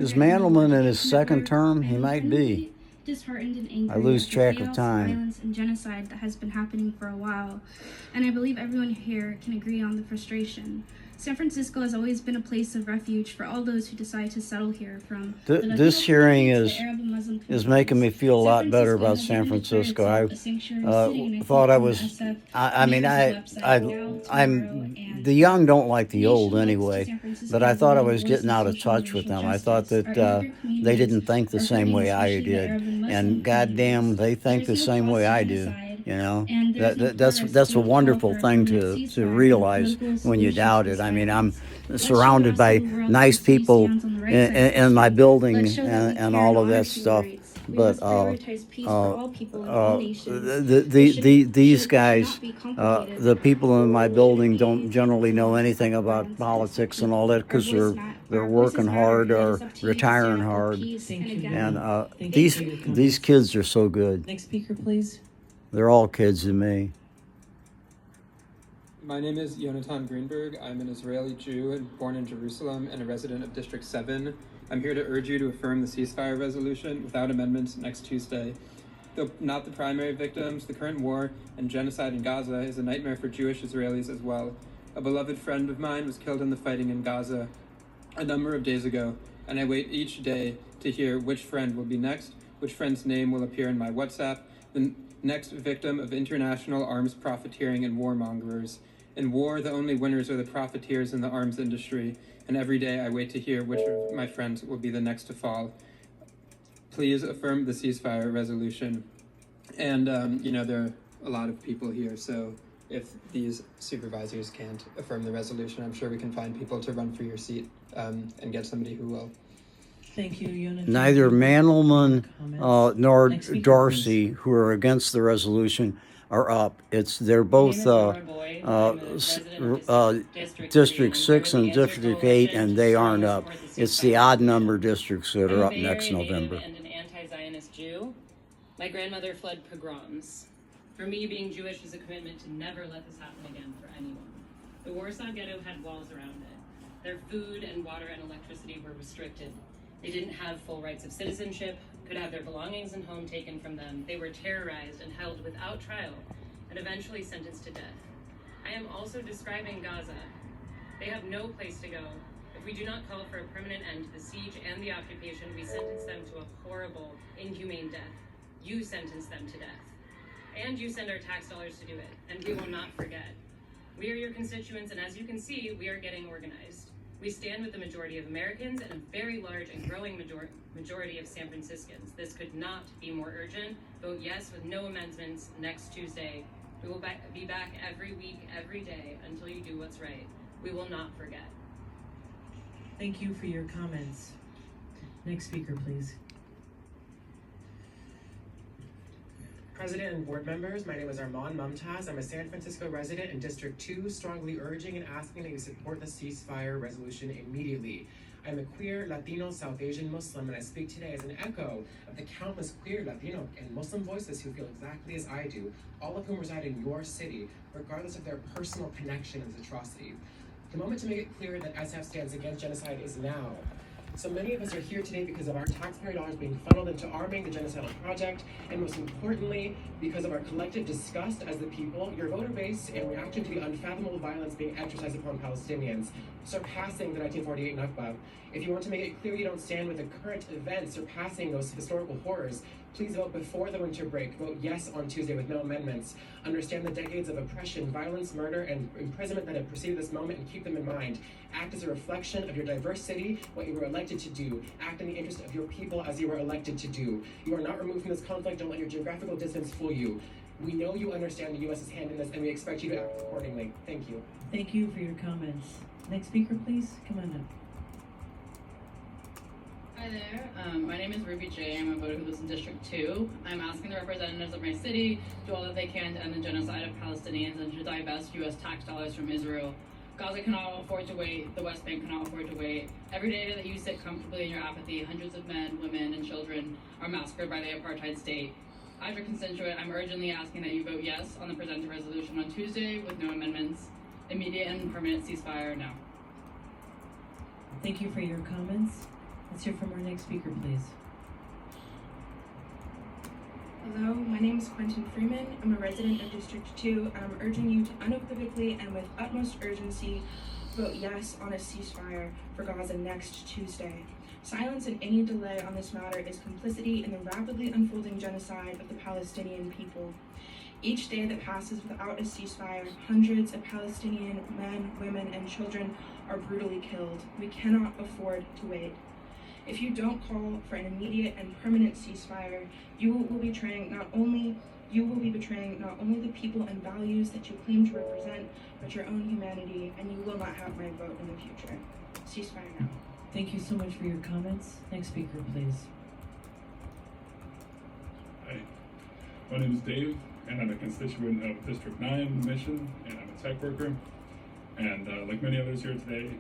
Is Mandelman in his second term? He might be. Disheartened and angry. I lose track of chaos, time. Violence and genocide that has been happening for a while, and I believe everyone here can agree on the frustration. San Francisco has always been a place of refuge for all those who decide to settle here, from This hearing is making me feel a San lot better Francisco about has San even declared Francisco. itself a sanctuary city, and I thought think I from was. SF I mean, News' website now, I'm. tomorrow, and The young don't like the old nation looks to anyway, San Francisco but I as thought I one of was the getting voices out of of touch with social them. I thought justice. that Our immigrant they didn't communities think the are same hurting, way I especially the did, Arab and Muslim and goddamn, communities. they think There's the no same pause way to I do. genocide, You know, and there's no that's progress a to wonderful call for a thing permanent to ceasefire. realize Political when you solutions doubt to it. this I mean, violence. I'm Let's show the surrounded rest by of the world nice that CC people stands on the right side of in my history. building Let's show that we and care all and of honor that human stuff, rights. We but must prioritize peace for all people in all nations. these guys, not be complicated. the people in my building don't generally know anything about politics and all that because they're working hard or retiring hard, and these kids are so good. Next speaker, please. They're all kids to me. My name is Yonatan Greenberg. I'm an Israeli Jew and born in Jerusalem and a resident of District 7. I'm here to urge you to affirm the ceasefire resolution without amendments next Tuesday. Though not the primary victims, the current war and genocide in Gaza is a nightmare for Jewish Israelis as well. A beloved friend of mine was killed in the fighting in Gaza a number of days ago, and I wait each day to hear which friend will be next, which friend's name will appear in my WhatsApp, the next victim of international arms profiteering and warmongers. In war, the only winners are the profiteers in the arms industry, and every day I wait to hear which of my friends will be the next to fall. Please affirm the ceasefire resolution. And, there are a lot of people here, so if these supervisors can't affirm the resolution, I'm sure we can find people to run for your seat and get somebody who will. Thank you, Yonatan. Neither Mandelman nor Dorsey, who are against the resolution, are up. They're both District 6 and District 8, and they aren't up. It's the odd number districts that are up next November. And an anti-Zionist Jew. My grandmother fled pogroms. For me, being Jewish is a commitment to never let this happen again for anyone. The Warsaw Ghetto had walls around it. Their food and water and electricity were restricted. They didn't have full rights of citizenship, could have their belongings and home taken from them. They were terrorized and held without trial, and eventually sentenced to death. I am also describing Gaza. They have no place to go. If we do not call for a permanent end to the siege and the occupation, we sentence them to a horrible, inhumane death. You sentence them to death. And you send our tax dollars to do it, and we will not forget. We are your constituents, and as you can see, we are getting organized. We stand with the majority of Americans and a very large and growing majority of San Franciscans. This could not be more urgent. Vote yes with no amendments next Tuesday. We will be back every week, every day, until you do what's right. We will not forget. Thank you for your comments. Next speaker, please. President and board members, my name is Armand Mumtaz. I'm a San Francisco resident in District 2, strongly urging and asking that you support the ceasefire resolution immediately. I'm a queer, Latino, South Asian Muslim, and I speak today as an echo of the countless queer, Latino, and Muslim voices who feel exactly as I do, all of whom reside in your city, regardless of their personal connection to this atrocity. The moment to make it clear that SF stands against genocide is now. So many of us are here today because of our taxpayer dollars being funneled into arming the genocidal project, and most importantly, because of our collective disgust as the people, your voter base, in reaction to the unfathomable violence being exercised upon Palestinians, surpassing the 1948 Nakba. If you want to make it clear you don't stand with the current events surpassing those historical horrors, Please vote before the winter break. Vote yes on Tuesday with no amendments. Understand the decades of oppression, violence, murder, and imprisonment that have preceded this moment and keep them in mind. Act as a reflection of your diverse city, what you were elected to do. Act in the interest of your people as you were elected to do. You are not removed from this conflict. Don't let your geographical distance fool you. We know you understand the U.S.'s hand in this, and we expect you to act accordingly. Thank you. Thank you for your comments. Next speaker, please. Come on up. Hi there, my name is Ruby J. I'm a voter who lives in District 2. I'm asking the representatives of my city to do all that they can to end the genocide of Palestinians and to divest U.S. tax dollars from Israel. Gaza cannot afford to wait, the West Bank cannot afford to wait. Every day that you sit comfortably in your apathy, hundreds of men, women, and children are massacred by the apartheid state. As your constituent, I'm urgently asking that you vote yes on the presented resolution on Tuesday with no amendments. Immediate and permanent ceasefire now. Thank you for your comments. Let's hear from our next speaker, please. Hello, my name is Quentin Freeman. I'm a resident of District 2, and I'm urging you to unequivocally and with utmost urgency vote yes on a ceasefire for Gaza next Tuesday. Silence and any delay on this matter is complicity in the rapidly unfolding genocide of the Palestinian people. Each day that passes without a ceasefire, hundreds of Palestinian men, women, and children are brutally killed. We cannot afford to wait. If you don't call for an immediate and permanent ceasefire, you will be betraying not only the people and values that you claim to represent, but your own humanity, and you will not have my vote in the future. Ceasefire now. Thank you so much for your comments. Next speaker, please. Hi, my name is Dave, and I'm a constituent of District 9 Mission, and I'm a tech worker. And like many others here today,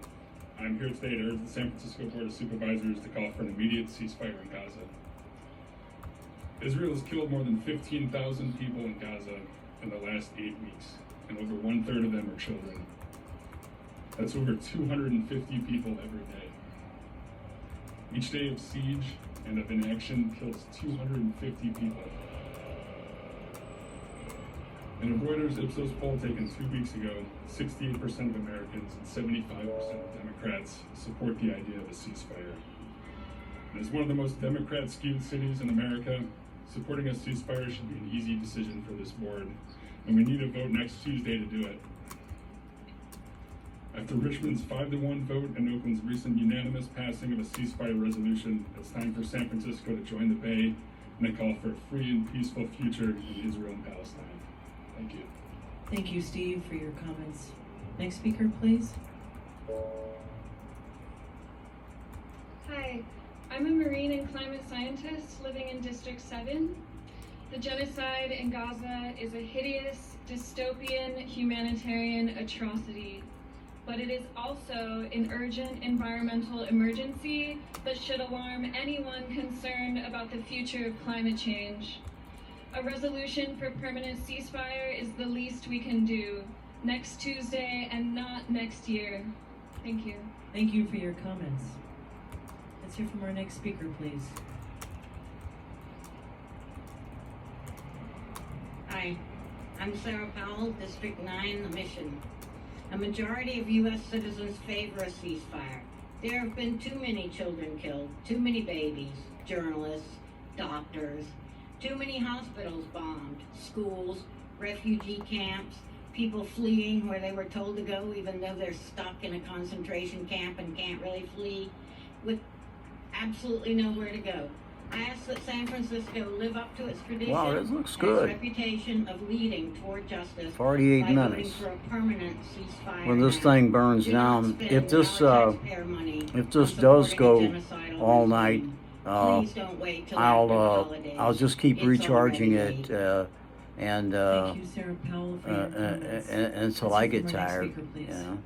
I'm here today to urge the San Francisco Board of Supervisors to call for an immediate ceasefire in Gaza. Israel has killed more than 15,000 people in Gaza in the last 8 weeks, and over 1/3 of them are children. That's over 250 people every day. Each day of siege and of inaction kills 250 people. In a Reuters Ipsos poll taken 2 weeks ago, 68% of Americans and 75% of Democrats support the idea of a ceasefire. And as one of the most Democrat-skewed cities in America, supporting a ceasefire should be an easy decision for this board, and we need a vote next Tuesday to do it. After Richmond's 5-1 vote and Oakland's recent unanimous passing of a ceasefire resolution, it's time for San Francisco to join the Bay and a call for a free and peaceful future in Israel and Palestine. Thank you. Thank you, Steve, for your comments. Next speaker, please. Hi, I'm a marine and climate scientist living in District 7. The genocide in Gaza is a hideous, dystopian, humanitarian atrocity, but it is also an urgent environmental emergency that should alarm anyone concerned about the future of climate change. A resolution for permanent ceasefire is the least we can do next Tuesday and not next year. Thank you. Thank you for your comments. Let's hear from our next speaker, please. Hi, I'm Sarah Powell, District 9, The Mission. A majority of U.S. citizens favor a ceasefire. There have been too many children killed, too many babies, journalists, doctors, too many hospitals bombed, schools, refugee camps, people fleeing where they were told to go even though they're stuck in a concentration camp and can't really flee, with absolutely nowhere to go. I ask that San Francisco live up to its tradition Wow, that looks and good. its reputation of leading toward justice 48 by voting minutes. for a permanent ceasefire. When this now. thing burns Do not down, spend if this our taxpayer money does on supporting go a genocidal all regime. night, Please don't wait till after the holidays. I'll just keep It's recharging already it, late. Thank you, Sarah Powell, for your comments. until I get tired. You know,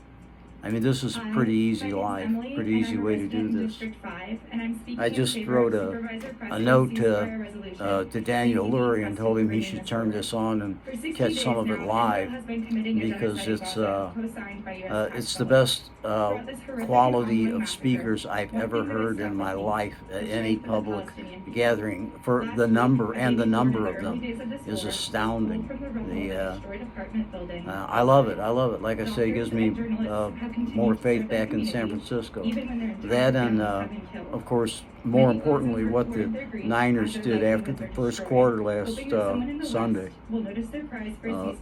I mean, this is a pretty easy life, pretty easy way to do this. I just wrote a note to Daniel Lurie and told him he should turn this on and catch some of it live because it's the best quality of speakers I've ever heard in my life at any public gathering. For the number of them is astounding. I love it. Like I say, it gives me more faith back in San Francisco. That and, of course, more importantly, what the Niners did after the first quarter last Sunday.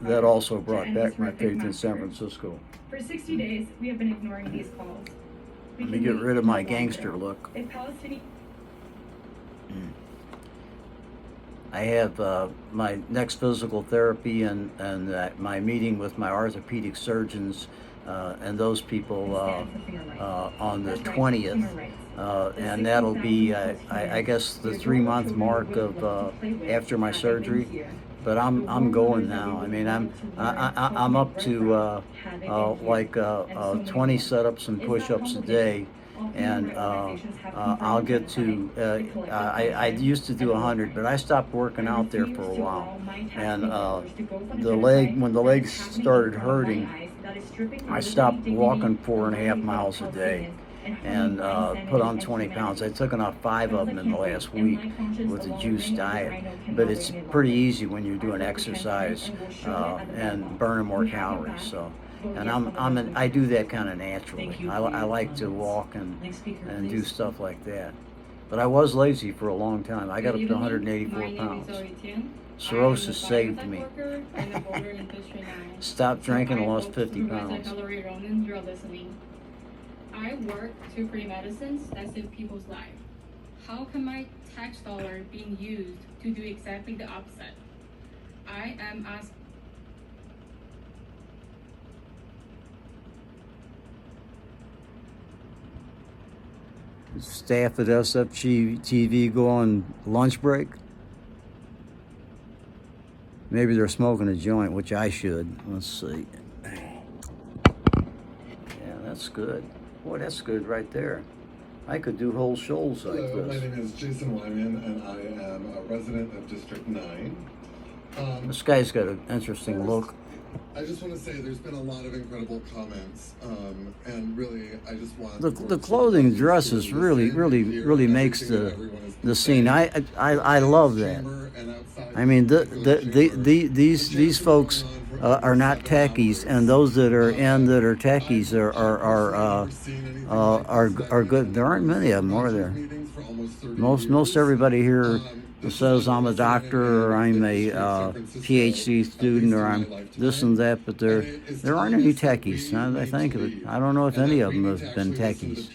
That also brought back my faith in San Francisco. For 60 days, we have been ignoring these calls. Let me get rid of my gangster look. If Palestinian I have my next physical therapy and my meeting with my orthopedic surgeons and those people on the 20th. And that'll be, I guess, the 3-month mark of after my surgery. But I'm going now. I mean, I'm up to like 20 setups and push-ups a day. And I'll get to, I used to do 100, but I stopped working out there for a while. And when the legs started hurting, I stopped walking 4.5 miles a day and put on 20 pounds. I've taken off 5 of them in the last week with a juice diet. But it's pretty easy when you're doing exercise and burning more calories. So. And I do that kind of naturally. I like to walk and do stuff like that. But I was lazy for a long time. I got up to 184 pounds. Cirrhosis saved me. Stopped drinking and lost 50 pounds. I work to create medicines that save people's lives. How can my tax dollar being used to do exactly the opposite? I am asking. Staff at SFG TV go on lunch break. Maybe they're smoking a joint, which I should. Let's see. Yeah, that's good. Boy, that's good right there. I could do whole shows like Hello, this. my name is Jason Wyman, and I am a resident of District 9. This guy's got an interesting look. I just want to say there's been a lot of incredible comments, and really, I just want The clothing dresses really makes the scene. I love that. I mean, these folks are not techies, and those that are techies are good. There aren't many of them, are there? Most everybody here says I'm a doctor or I'm a PhD student or I'm this and that, but there aren't any techies. Now that I think of it, I don't know if any of them have been techies.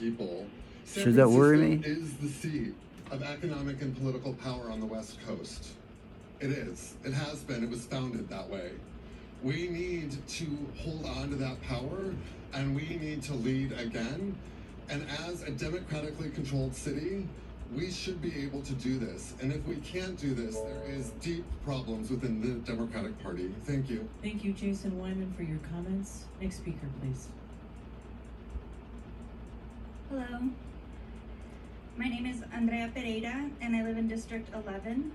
Should that worry me? Is the seat of economic and political power on the West Coast. It is. It has been. It was founded that way. We need to hold on to that power, and we need to lead again. And as a democratically controlled city, we should be able to do this. And if we can't do this, there is deep problems within the Democratic Party. Thank you. Thank you, Jason Wyman, for your comments. Next speaker, please. Hello. My name is Andrea Pereira, and I live in District 11.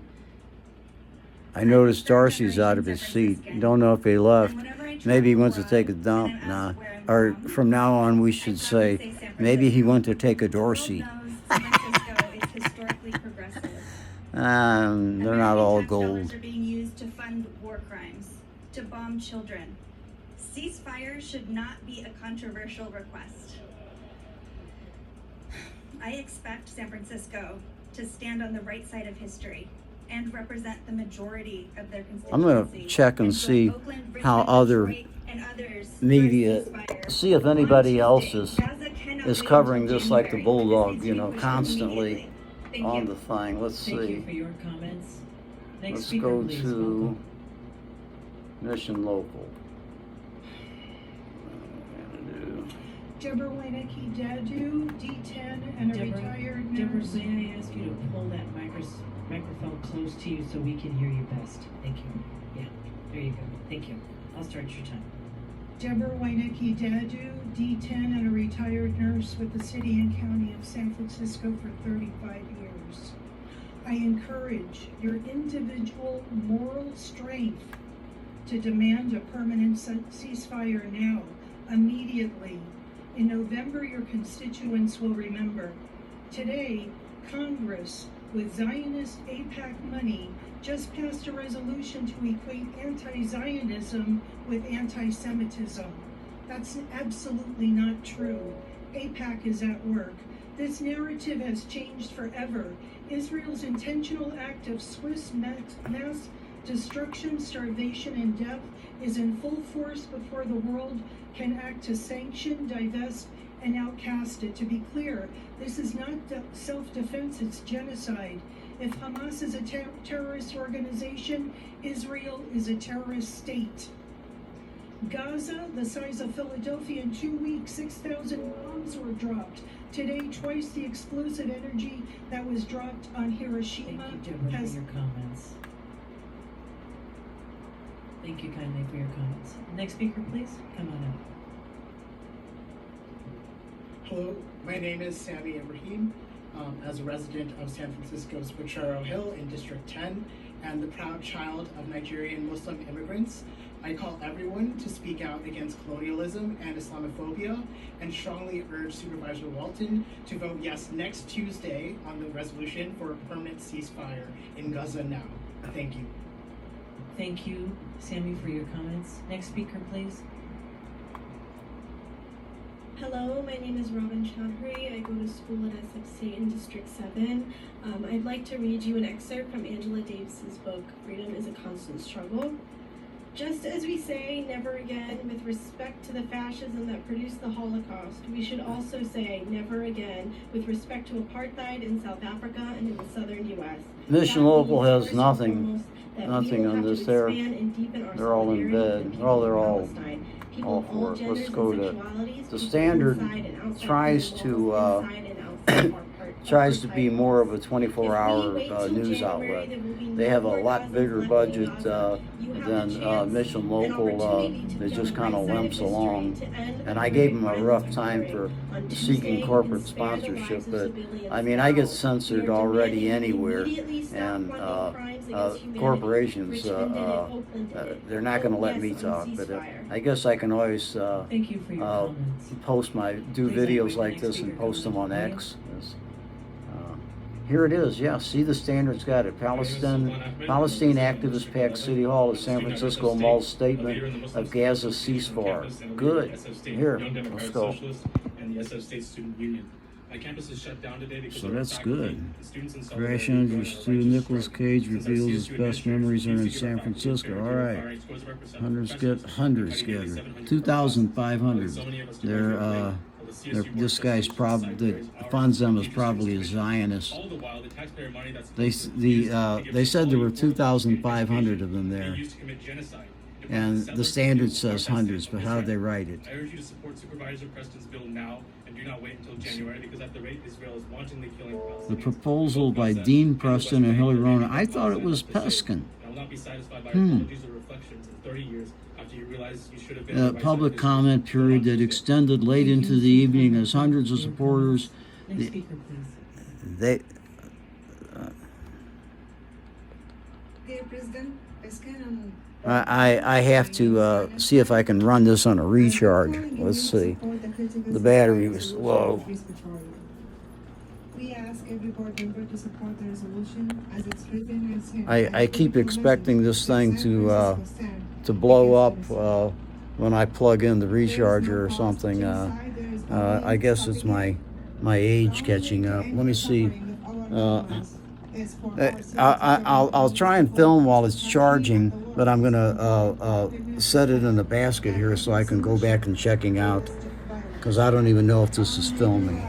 I noticed Darcy's out of his seat. Don't know if he left. Maybe he went to take a dump. Nah. Or from now on, we should say, maybe he went to take a Dorsey. They're not all gold. Are being used to fund war crimes, to bomb children. Ceasefire should not be a controversial request. I expect San Francisco to stand on the right side of history and represent the majority of their constituency. I'm going to check and see how other media, see if anybody else is covering this like the Bulldog, constantly on the thing. Let's see. Thank you for your comments. Next Let's speaker, go please. to Mission Local. Deborah Weinecke Dadu, D10, and a retired nurse. Deborah, may I ask you to pull that microphone close to you so we can hear you best? Thank you. Yeah, there you go. Thank you. I'll start your time. Deborah Weinecke Dadu, D10, and a retired nurse with the City and County of San Francisco for 35 years. I encourage your individual moral strength to demand a permanent ceasefire now, immediately. In November, your constituents will remember. Today, Congress, with Zionist AIPAC money, just passed a resolution to equate anti-Zionism with anti-Semitism. That's absolutely not true. AIPAC is at work. This narrative has changed forever. Israel's intentional act of Swiss mass destruction, starvation, and death is in full force before the world can act to sanction, divest, and outcast it. To be clear, this is not self-defense, it's genocide. If Hamas is a terrorist organization, Israel is a terrorist state. Gaza, the size of Philadelphia, in 2 weeks, 6,000 bombs were dropped. Today, twice the explosive energy that was dropped on Hiroshima. Thank you, Deborah, for your comments. Thank you kindly for your comments. Next speaker, please. Come on up. Hello, my name is Sammy Ibrahim. As a resident of San Francisco's Potrero Hill in District 10 and the proud child of Nigerian Muslim immigrants, I call everyone to speak out against colonialism and Islamophobia and strongly urge Supervisor Walton to vote yes next Tuesday on the resolution for a permanent ceasefire in Gaza now. Thank you. Thank you, Sammy, for your comments. Next speaker, please. Hello, my name is Robin Chaudhry. I go to school at SFC in District 7. I'd like to read you an excerpt from Angela Davis's book, Freedom is a Constant Struggle. Just as we say never again with respect to the fascism that produced the Holocaust, we should also say never again with respect to apartheid in South Africa and in the southern U.S. Mission Local has nothing on this there. They're all in bed. Oh, they're all for it. Let's go to the Standard. Tries to be more of a 24-hour news outlet. They have a lot bigger budget than Mission Local. That just kind of limps along, and I gave them a rough time for seeking corporate sponsorship. But I mean, I get censored already anywhere, and corporations they're not going to let me talk. But I guess I can always do videos like this and post them on X. Here it is. Yeah, see, the Standard's got it. Palestine activists packed City Hall at San Francisco Mall's statement of Gaza ceasefire. Good. Here, let's go. And the SF State Student Union. My campus is shut down today because so that's good. Crash Andrew student Nicolas Cage reveals his best memories are in San Francisco. All right. Hundreds get 2,500. This guy's probably that funds them is probably a Zionist. They said there were 2,500 of them there, and the Standard says hundreds. But how do they write it? I urge you to support Supervisor Preston's bill now and do not wait until January, because at the rate Israel is wantonly killing Palestinians. The proposal by Dean Preston and Hillary Rona. I thought it was Peskin. I will not be satisfied by apologies or reflections in 30 years. You realize you should have been public comment period that extended late into the evening as hundreds of supporters. Next speaker, please. They. I have to see if I can run this on a recharge. Let's see. The battery was low. We ask every board member to support the resolution as it's written and I keep expecting this thing to blow up when I plug in the recharger or something. I guess it's my age catching up. Let me see. I'll try and film while it's charging, but I'm gonna set it in a basket here so I can go back and checking out, because I don't even know if this is filming.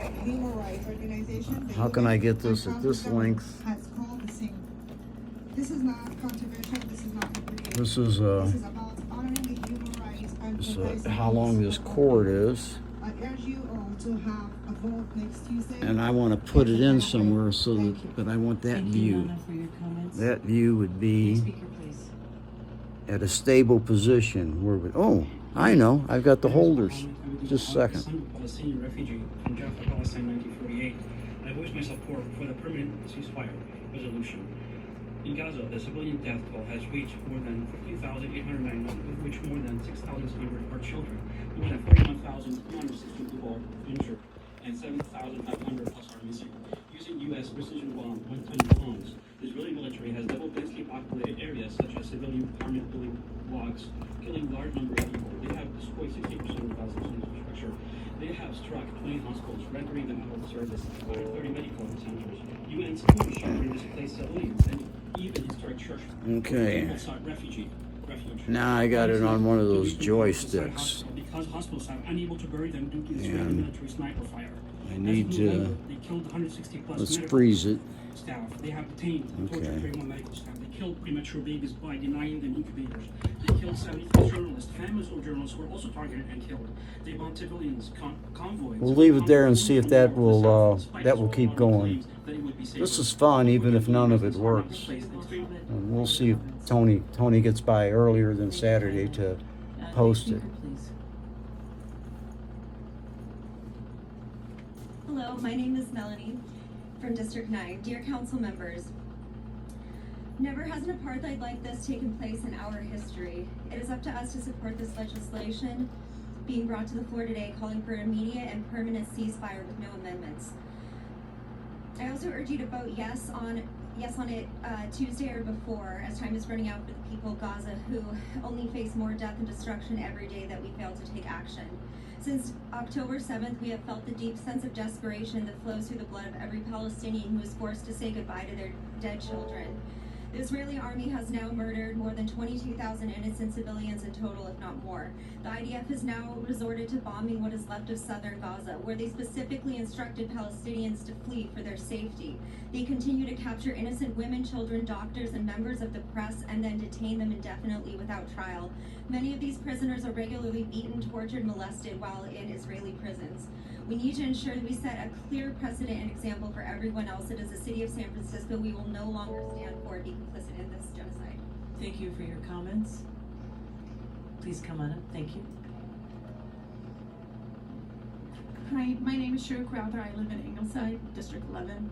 How can I get this at this length? This is not controversial. This is not this is how long this cord is. I urge you all to have a vote next Tuesday. And I want to put it in somewhere so that, but I want that view. That view would be at a stable position. Where we, oh, I know. I've got the holders. Just a second. A Palestinian refugee from Jaffa, Palestine, 1948. I voiced my support for the permanent ceasefire resolution. In Gaza, the civilian death toll has reached more than 50,809, of which more than 6,600 are children. More than 41,160 people injured, and 7,500 plus are missing. Using U.S. precision bomb, one-ton bombs, the Israeli military has doubled densely populated areas such as civilian apartment building blocks, killing large numbers of people. They have destroyed 60% of Gaza struck 20 hospitals, rendering them out of service, fired 30 medical centers. UN's push to bring displaced civilians and even historic church. Okay. People sought refuge. Now I got it on one of those joysticks. Because hospitals are unable to bury them due to Israeli military sniper fire. I need to. They killed 160 plus Let's medical freeze it. staff. They have detained and tortured 31 medical staff. They killed premature babies by denying them incubators. They killed 73 journalists. Families of journalists were also targeted and killed. They bombed civilians, convoys. We'll leave it there and see if that will keep going. This is fun, even if none of it works. And we'll see if Tony gets by earlier than Saturday to post it. Hello, my name is Melanie from District 9. Dear council members, never has an apartheid like this taken place in our history. It is up to us to support this legislation being brought to the floor today, calling for an immediate and permanent ceasefire with no amendments. I also urge you to vote yes on it Tuesday or before, as time is running out for the people of Gaza who only face more death and destruction every day that we fail to take action. Since October 7th, we have felt the deep sense of desperation that flows through the blood of every Palestinian who is forced to say goodbye to their dead children. The Israeli army has now murdered more than 22,000 innocent civilians in total, if not more. The IDF has now resorted to bombing what is left of southern Gaza, where they specifically instructed Palestinians to flee for their safety. They continue to capture innocent women, children, doctors, and members of the press, and then detain them indefinitely without trial. Many of these prisoners are regularly beaten, tortured, molested while in Israeli prisons. We need to ensure that we set a clear precedent and example for everyone else that as the city of San Francisco, we will no longer stand for or be complicit in this genocide. Thank you for your comments. Please come on up. Thank you. Hi, my name is Shira Crowther. I live in Ingleside, District 11.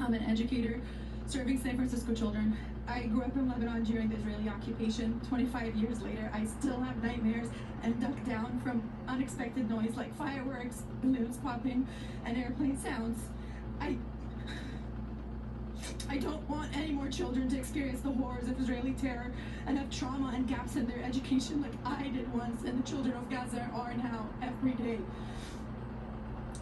I'm an educator serving San Francisco children. I grew up in Lebanon during the Israeli occupation. 25 years later, I still have nightmares and duck down from unexpected noise like fireworks, balloons popping, and airplane sounds. I don't want any more children to experience the horrors of Israeli terror and have trauma and gaps in their education like I did once and the children of Gaza are now every day.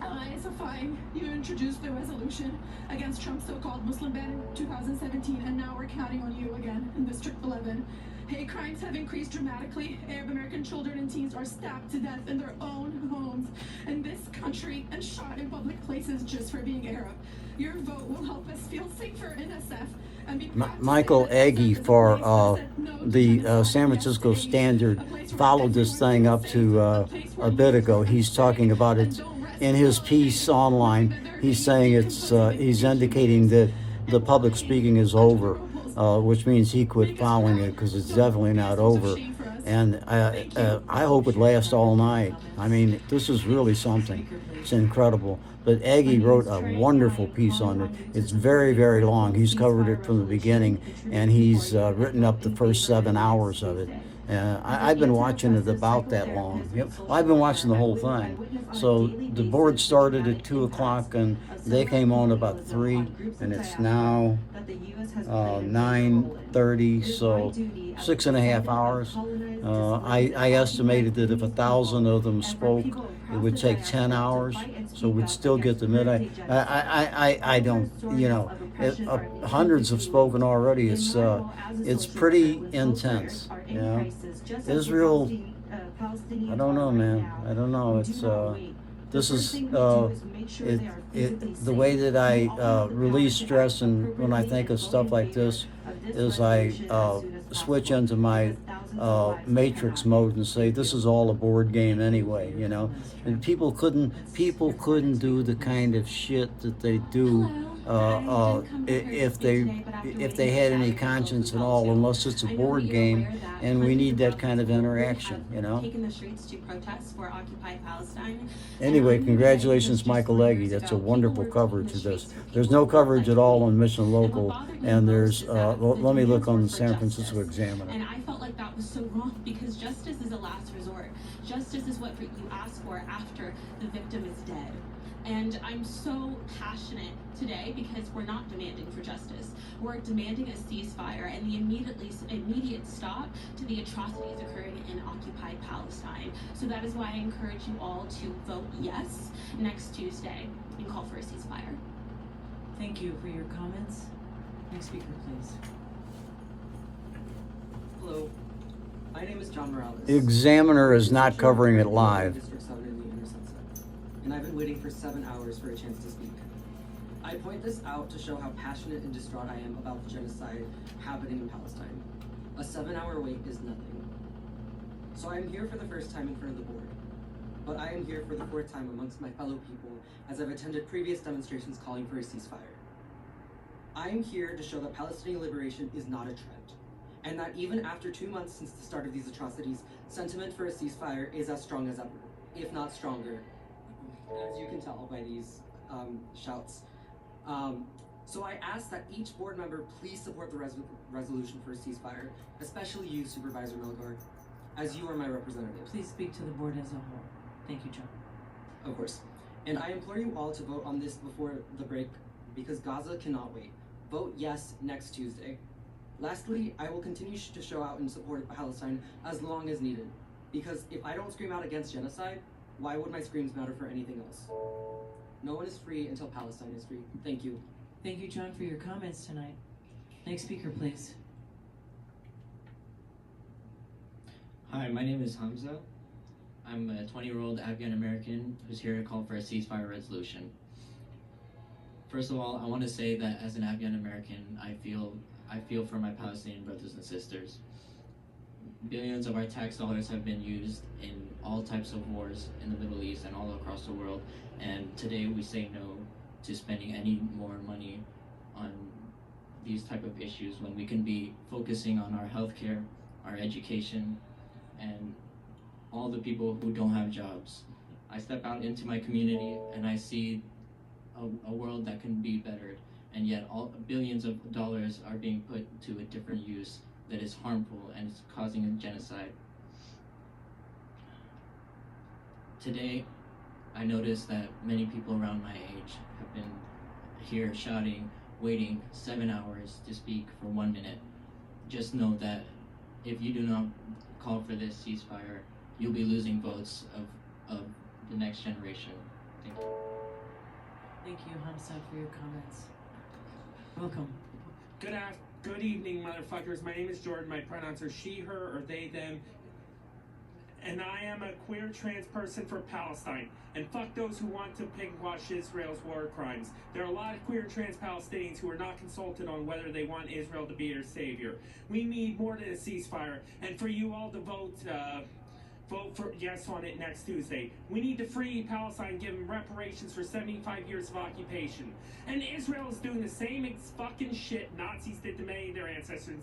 SFI, you introduced the resolution against Trump's so-called Muslim ban in 2017, and now we're counting on you again in District 11. Hate crimes have increased dramatically. Arab American children and teens are stabbed to death in their own homes in this country and shot in public places just for being Arab. Your vote will help us feel safer in SF. Michael Agee for the San Francisco Standard followed this thing up to a bit ago. He's talking about it in his piece online. He's saying he's indicating that the public speaking is over, which means he quit following it because it's definitely not over. And I hope it lasts all night. I mean, this is really something. It's incredible. But Aggie wrote a wonderful piece on it. It's very, very long. He's covered it from the beginning, and he's written up the first 7 hours of it. I've been watching it about that long. Yep, I've been watching the whole thing. So the board started at 2 o'clock, and they came on about 3, and it's now 9:30, so 6.5 hours. I estimated that if 1,000 of them spoke, it would take 10 hours, so we'd still get to midnight. I don't, hundreds have spoken already. It's pretty intense, you know. Israel, I don't know, man. I don't know. This is the way that I release stress, and when I think of stuff like this, is I switch into my matrix mode and say this is all a board game anyway, you know. And people couldn't do the kind of shit that they do if they had any conscience at all, unless it's a board game, and we need that kind of interaction, you know. Taking the streets to protest for Occupy Palestine. Anyway, congratulations, Michael Legge. That's a wonderful coverage of this. There's no coverage at all on Mission Local, and there's let me look on the San Francisco Examiner. And I felt like that was was so wrong, because justice is a last resort. Justice is what you ask for after the victim is dead. And I'm so passionate today because we're not demanding for justice. We're demanding a ceasefire and the immediate stop to the atrocities occurring in occupied Palestine. So that is why I encourage you all to vote yes next Tuesday and call for a ceasefire. Thank you for your comments. Next speaker, please. Hello, my name is John Morales. The Examiner is not covering it live. District 7 in the Inner Sunset, and I've been waiting for 7 hours for a chance to speak. I point this out to show how passionate and distraught I am about the genocide happening in Palestine. A 7-hour wait is nothing. So I am here for the first time in front of the board, but I am here for the 4th time amongst my fellow people as I've attended previous demonstrations calling for a ceasefire. I am here to show that Palestinian liberation is not a trend, and that even after 2 months since the start of these atrocities, sentiment for a ceasefire is as strong as ever, if not stronger, as you can tell by these shouts. So I ask that each board member please support the resolution for a ceasefire, especially you, Supervisor Melgar, as you are my representative. Please speak to the board as a whole. Thank you, John. Of course. And I implore you all to vote on this before the break, because Gaza cannot wait. Vote yes next Tuesday. Lastly, I will continue to show out in support of Palestine as long as needed, because if I don't scream out against genocide, why would my screams matter for anything else? No one is free until Palestine is free. Thank you. Thank you, John, for your comments tonight. Next speaker, please. Hi, my name is Hamza. I'm a 20-year-old Afghan American who's here to call for a ceasefire resolution. First of all, I want to say that as an Afghan American, I feel for my Palestinian brothers and sisters. Billions of our tax dollars have been used in all types of wars in the Middle East and all across the world, and today we say no to spending any more money on these type of issues when we can be focusing on our healthcare, our education, and all the people who don't have jobs. I step out into my community and I see a world that can be bettered, and yet billions of dollars are being put to a different use that is harmful and is causing a genocide. Today, I noticed that many people around my age have been here shouting, waiting 7 hours to speak for 1 minute. Just know that if you do not call for this ceasefire, you'll be losing votes of the next generation. Thank you. Thank you, Hamza, for your comments. Welcome. Good evening, motherfuckers. My name is Jordan. My pronouns are she, her, or they, them. And I am a queer trans person for Palestine. And fuck those who want to pigwash Israel's war crimes. There are a lot of queer and trans Palestinians who are not consulted on whether they want Israel to be their savior. We need more than a ceasefire. And for you all to vote for yes on it next Tuesday. We need to free Palestine, give them reparations for 75 years of occupation. And Israel is doing the same fucking shit Nazis did to many of their ancestors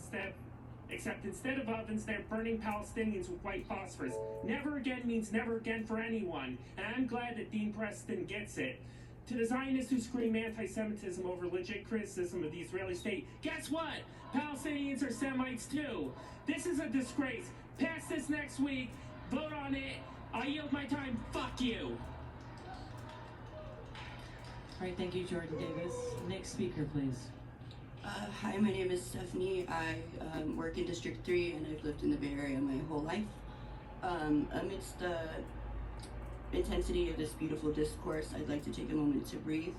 except instead of ovens, they're burning Palestinians with white phosphorus. Never again means never again for anyone, and I'm glad that Dean Preston gets it. To the Zionists who scream anti-Semitism over legit criticism of the Israeli state, guess what? Palestinians are Semites too. This is a disgrace. Pass this next week. Vote on it. I yield my time. Fuck you. All right, thank you, Jordan Davis. Next speaker, please. Hi, my name is Stephanie. I work in District 3 and I've lived in the Bay Area my whole life. Amidst the intensity of this beautiful discourse, I'd like to take a moment to breathe.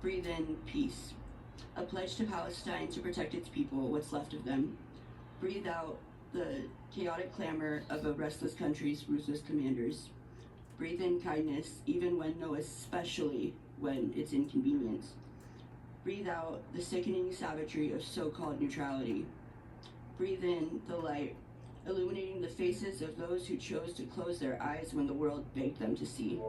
Breathe in peace. A pledge to Palestine to protect its people, what's left of them. Breathe out the chaotic clamor of a restless country's ruthless commanders. Breathe in kindness, even when no, especially when it's inconvenient. Breathe out the sickening savagery of so-called neutrality. Breathe in the light, illuminating the faces of those who chose to close their eyes when the world begged them to see.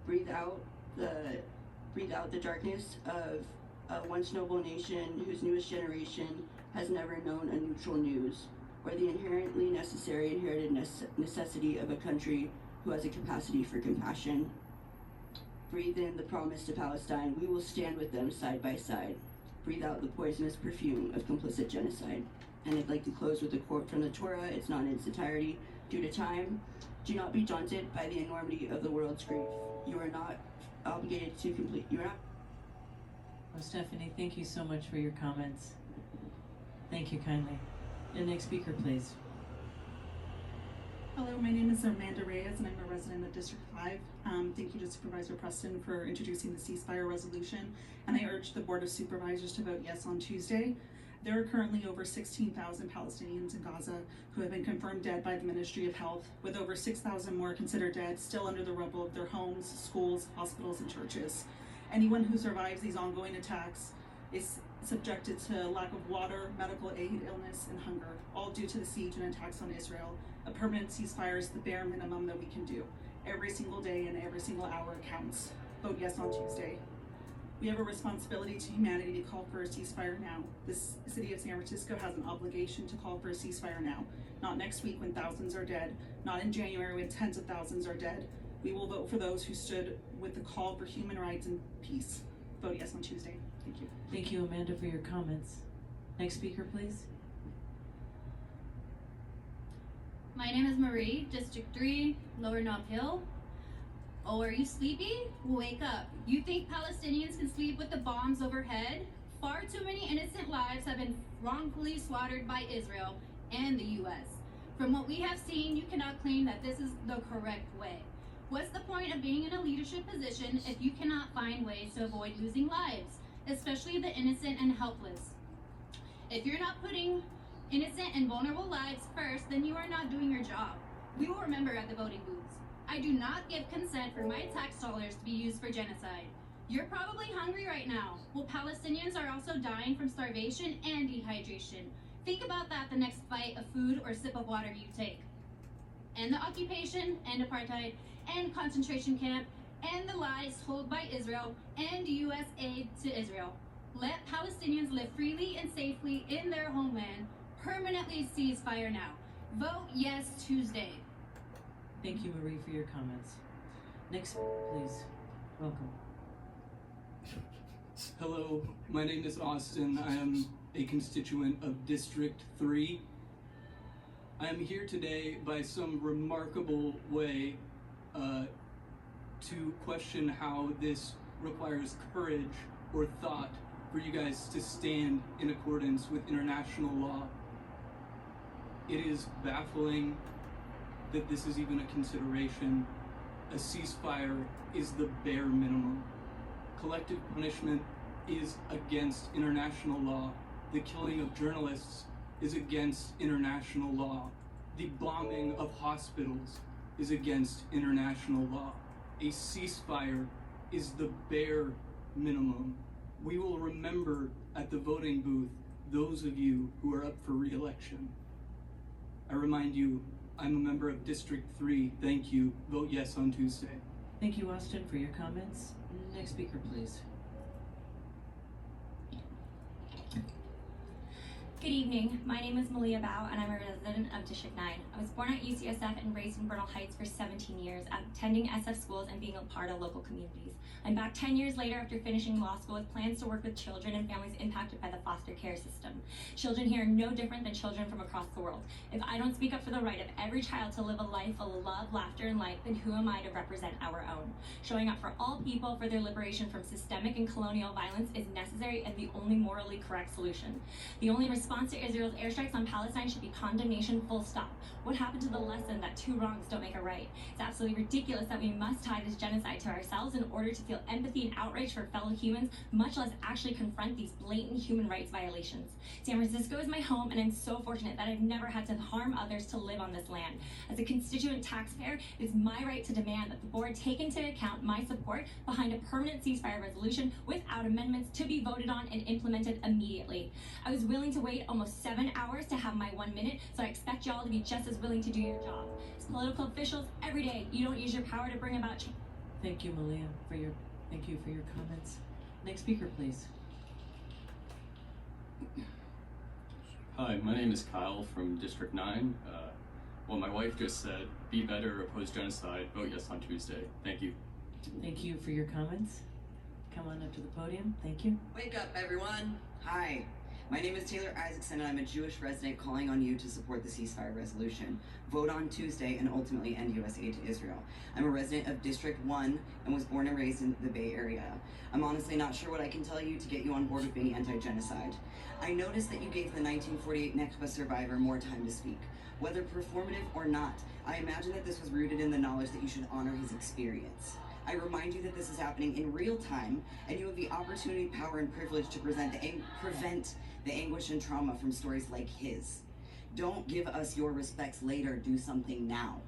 Breathe out the darkness of a once noble nation whose newest generation has never known a neutral news, or the inherently necessary inherited necessity of a country who has a capacity for compassion. Breathe in the promise to Palestine, we will stand with them side by side. breathe out the poisonous perfume of complicit genocide. And I'd like to close with a quote from the Torah. It's not in its entirety. Due to time, do not be daunted by the enormity of the world's grief. You are not obligated to complete. You are not. Oh, Stephanie, thank you so much for your comments. Thank you kindly. The next speaker, please. Hello, my name is Amanda Reyes, and I'm a resident of District 5. Thank you to Supervisor Preston for introducing the ceasefire resolution, and I urge the Board of Supervisors to vote yes on Tuesday. There are currently over 16,000 Palestinians in Gaza who have been confirmed dead by the Ministry of Health, with over 6,000 more considered dead, still under the rubble of their homes, schools, hospitals, and churches. Anyone who survives these ongoing attacks is subjected to lack of water, medical aid, illness, and hunger, all due to the siege and attacks on Israel. A permanent ceasefire is the bare minimum that we can do. Every single day and every single hour counts. Vote yes on Tuesday. We have a responsibility to humanity to call for a ceasefire now. The city of San Francisco has an obligation to call for a ceasefire now. Not next week when thousands are dead, not in January when tens of thousands are dead. We will vote for those who stood with the call for human rights and peace. Vote yes on Tuesday. Thank you. Thank you, Amanda, for your comments. Next speaker, please. My name is Marie, District 3, Lower Nob Hill. Oh, are you sleepy? Wake up. You think Palestinians can sleep with the bombs overhead? Far too many innocent lives have been wrongfully slaughtered by Israel and the U.S. From what we have seen, you cannot claim that this is the correct way. What's the point of being in a leadership position if you cannot find ways to avoid losing lives, especially the innocent and helpless? If you're not putting innocent and vulnerable lives first, then you are not doing your job. We will remember at the voting booths. I do not give consent for my tax dollars to be used for genocide. You're probably hungry right now. Well, Palestinians are also dying from starvation and dehydration. Think about that the next bite of food or sip of water you take. End the occupation, end apartheid, end concentration camp, end the lies told by Israel, end U.S. aid to Israel. Let Palestinians live freely and safely in their homeland. Permanently cease fire now. Vote yes Tuesday. Thank you, Marie, for your comments. Next, please. Welcome. Hello, my name is Austin. I am a constituent of District 3. I am here today by some remarkable way to question how this requires courage or thought for you guys to stand in accordance with international law. It is baffling that this is even a consideration. A ceasefire is the bare minimum. Collective punishment is against international law. The killing of journalists is against international law. The bombing of hospitals is against international law. A ceasefire is the bare minimum. We will remember at the voting booth those of you who are up for re-election. I remind you, I'm a member of District 3. Thank you. Vote yes on Tuesday. Thank you, Austin, for your comments. Next speaker, please. Good evening. My name is Malia Bao, and I'm a resident of District 9. I was born at UCSF and raised in Bernal Heights for 17 years, attending SF schools and being a part of local communities. I'm back 10 years later after finishing law school with plans to work with children and families impacted by the foster care system. Children here are no different than children from across the world. If I don't speak up for the right of every child to live a life full of love, laughter, and light, then who am I to represent our own? Showing up for all people for their liberation from systemic and colonial violence is necessary and the only morally correct solution. The only response to Israel's airstrikes on Palestine should be condemnation, full stop. What happened to the lesson that two wrongs don't make a right? It's absolutely ridiculous that we must tie this genocide to ourselves in order to feel empathy and outrage for fellow humans, much less actually confront these blatant human rights violations. San Francisco is my home, and I'm so fortunate that I've never had to harm others to live on this land. As a constituent taxpayer, it is my right to demand that the board take into account my support behind a permanent ceasefire resolution without amendments to be voted on and implemented immediately. I was willing to wait almost 7 hours to have my 1 minute, so I expect y'all to be just as willing to do your job. As political officials, every day you don't use your power to bring about change. Thank you, Malia, for your comments. Next speaker, please. Hi, my name is Kyle from District 9. Well, my wife just said, be better, oppose genocide, vote yes on Tuesday. Thank you. Thank you for your comments. come on up to the podium. Thank you. Wake up, everyone. Hi. My name is Taylor Isaacson, and I'm a Jewish resident calling on you to support the ceasefire resolution. Vote on Tuesday and ultimately end U.S. aid to Israel. I'm a resident of District 1 and was born and raised in the Bay Area. I'm honestly not sure what I can tell you to get you on board with being anti-genocide. I noticed that you gave the 1948 Nakba survivor more time to speak. Whether performative or not, I imagine that this was rooted in the knowledge that you should honor his experience. I remind you that this is happening in real time, and you have the opportunity, power, and privilege to prevent the anguish and trauma from stories like his. Don't give us your respects later, do something now.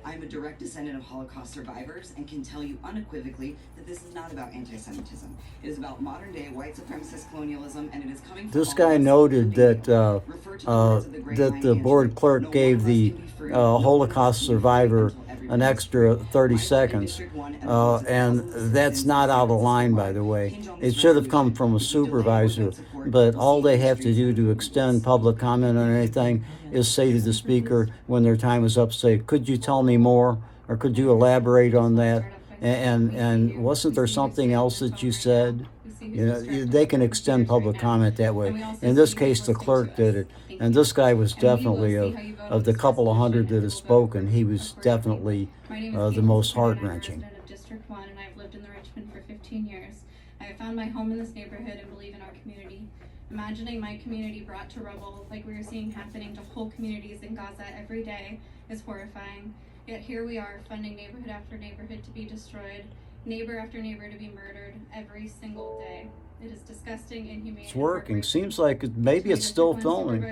I'm a direct descendant of Holocaust survivors and can tell you unequivocally that this is not about anti-Semitism. It is about modern-day white supremacist colonialism, and it is coming from This guy noted that that the board clerk gave the Holocaust survivor an extra 30 seconds, and that's not out of line, by the way. It should have come from a supervisor, but all they have to do to extend public comment on anything is say to the speaker when their time is up, say, could you tell me more, or could you elaborate on that? And wasn't there something else that you said? You know, they can extend public comment that way. In this case, the clerk did it. And this guy was definitely, of the couple of hundred that have spoken, he was definitely the most heart-wrenching. I'm a resident of District 1, and I've lived in the Richmond for 15 years. I have found my home in this neighborhood and believe in our community. Imagining my community brought to rubble like we are seeing happening to whole communities in Gaza every day is horrifying. Yet here we are, funding neighborhood after neighborhood to be destroyed, neighbor after neighbor to be murdered every single day. It is disgusting, inhumane. It's working. Seems like maybe it's still filming.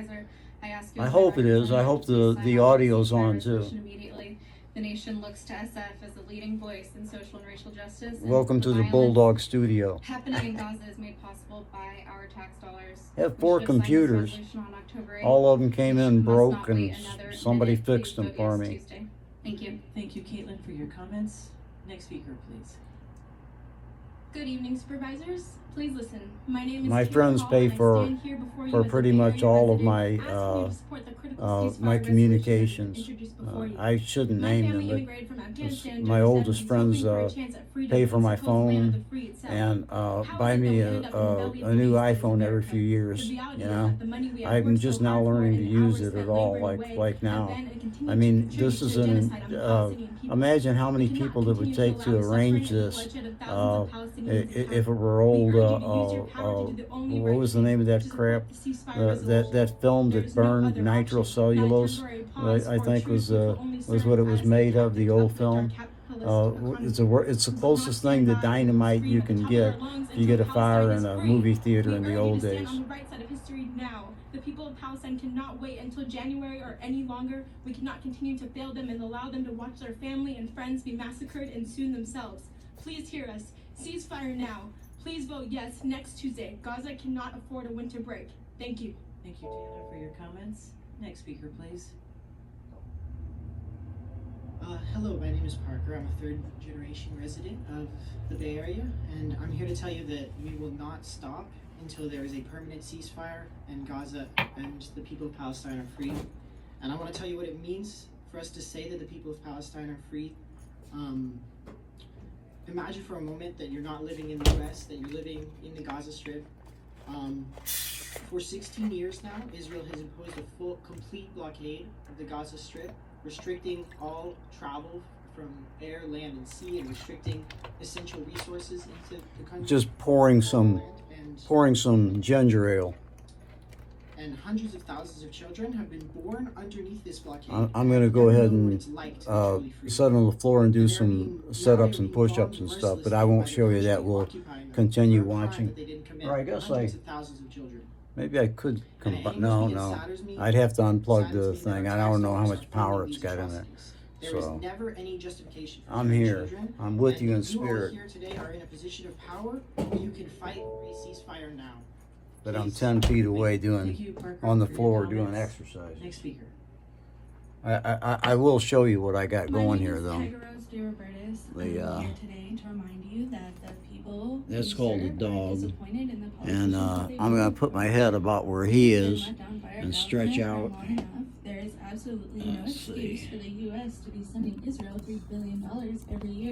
I hope it is. I hope the audio's on too. Immediately. The nation looks to SF as the leading voice in social and racial justice. Welcome to the Bulldog Studio. Happening in Gaza is made possible by our tax dollars. Have 4 computers. All of them came in broke, and somebody fixed them for me. Thank you. Thank you, Caitlin, for your comments. Next speaker, please. Good evening, supervisors. Please listen. My name is My Kira friends Hall, pay and I for stand here before you as a pretty Bay much Area all of resident, my asking you to support the critical ceasefire my resolution communications. introduced before you. I shouldn't My name family them, immigrated from but Afghanistan my during the oldest 70s, friends hoping for a chance at freedom pay in for the my supposed land of phone the free itself. and How buy is it me that we end up in the belly of a new the iPhone every America? few years. The reality You is know, that the money we have I'm worked just so now hard for learning to and use hours it spent at all, laboring away like now. have been and continue I to mean, contribute this is to a an genocide on Palestinian people. imagine how many We cannot people it would continue take to to allow arrange suffering and this. bloodshed of thousands of Palestinians to If it were old, what was the name of that crap? That film that burned nitrocellulose, I think was what it was made of. The old film. It's the closest thing to dynamite you can get if you get a fire in a movie theater in the old days. On the right side of history now. The people of Palestine cannot wait until January or any longer. We cannot continue to fail them and allow them to watch their family and friends be massacred and soon themselves. Please hear us. Ceasefire now. Please vote yes next Tuesday. Gaza cannot afford a winter break. Thank you. Thank you, Taylor, for your comments. Next speaker, please. Hello, my name is Parker. I'm a third-generation resident of the Bay Area, and I'm here to tell you that we will not stop until there is a permanent ceasefire and Gaza and the people of Palestine are free. And I want to tell you what it means for us to say that the people of Palestine are free. Imagine for a moment that you're not living in the US, that you're living in the Gaza Strip. For 16 years now, Israel has imposed a full, complete blockade of the Gaza Strip, restricting all travel from air, land, and sea, and restricting essential resources into the country. Just pouring some ginger ale. And hundreds of thousands of children have been born underneath this blockade. I'm going to go ahead and sit on the floor and do some set-ups and push-ups and stuff, but I won't show you that. We'll continue watching. Or I guess maybe I could come, no. I'd have to unplug the thing. I don't know how much power it's got in it. So I'm here. I'm with you in spirit. Here today are in a position of power. You can fight for a ceasefire now. But I'm 10 feet away on the floor doing exercise. Next speaker. I will show you what I got going here, though. I'm here today to remind you that the people That's called a dog. And I'm going to put my head about where he is and stretch out. There is absolutely no excuse for the U.S. to be sending Israel $3 billion every year.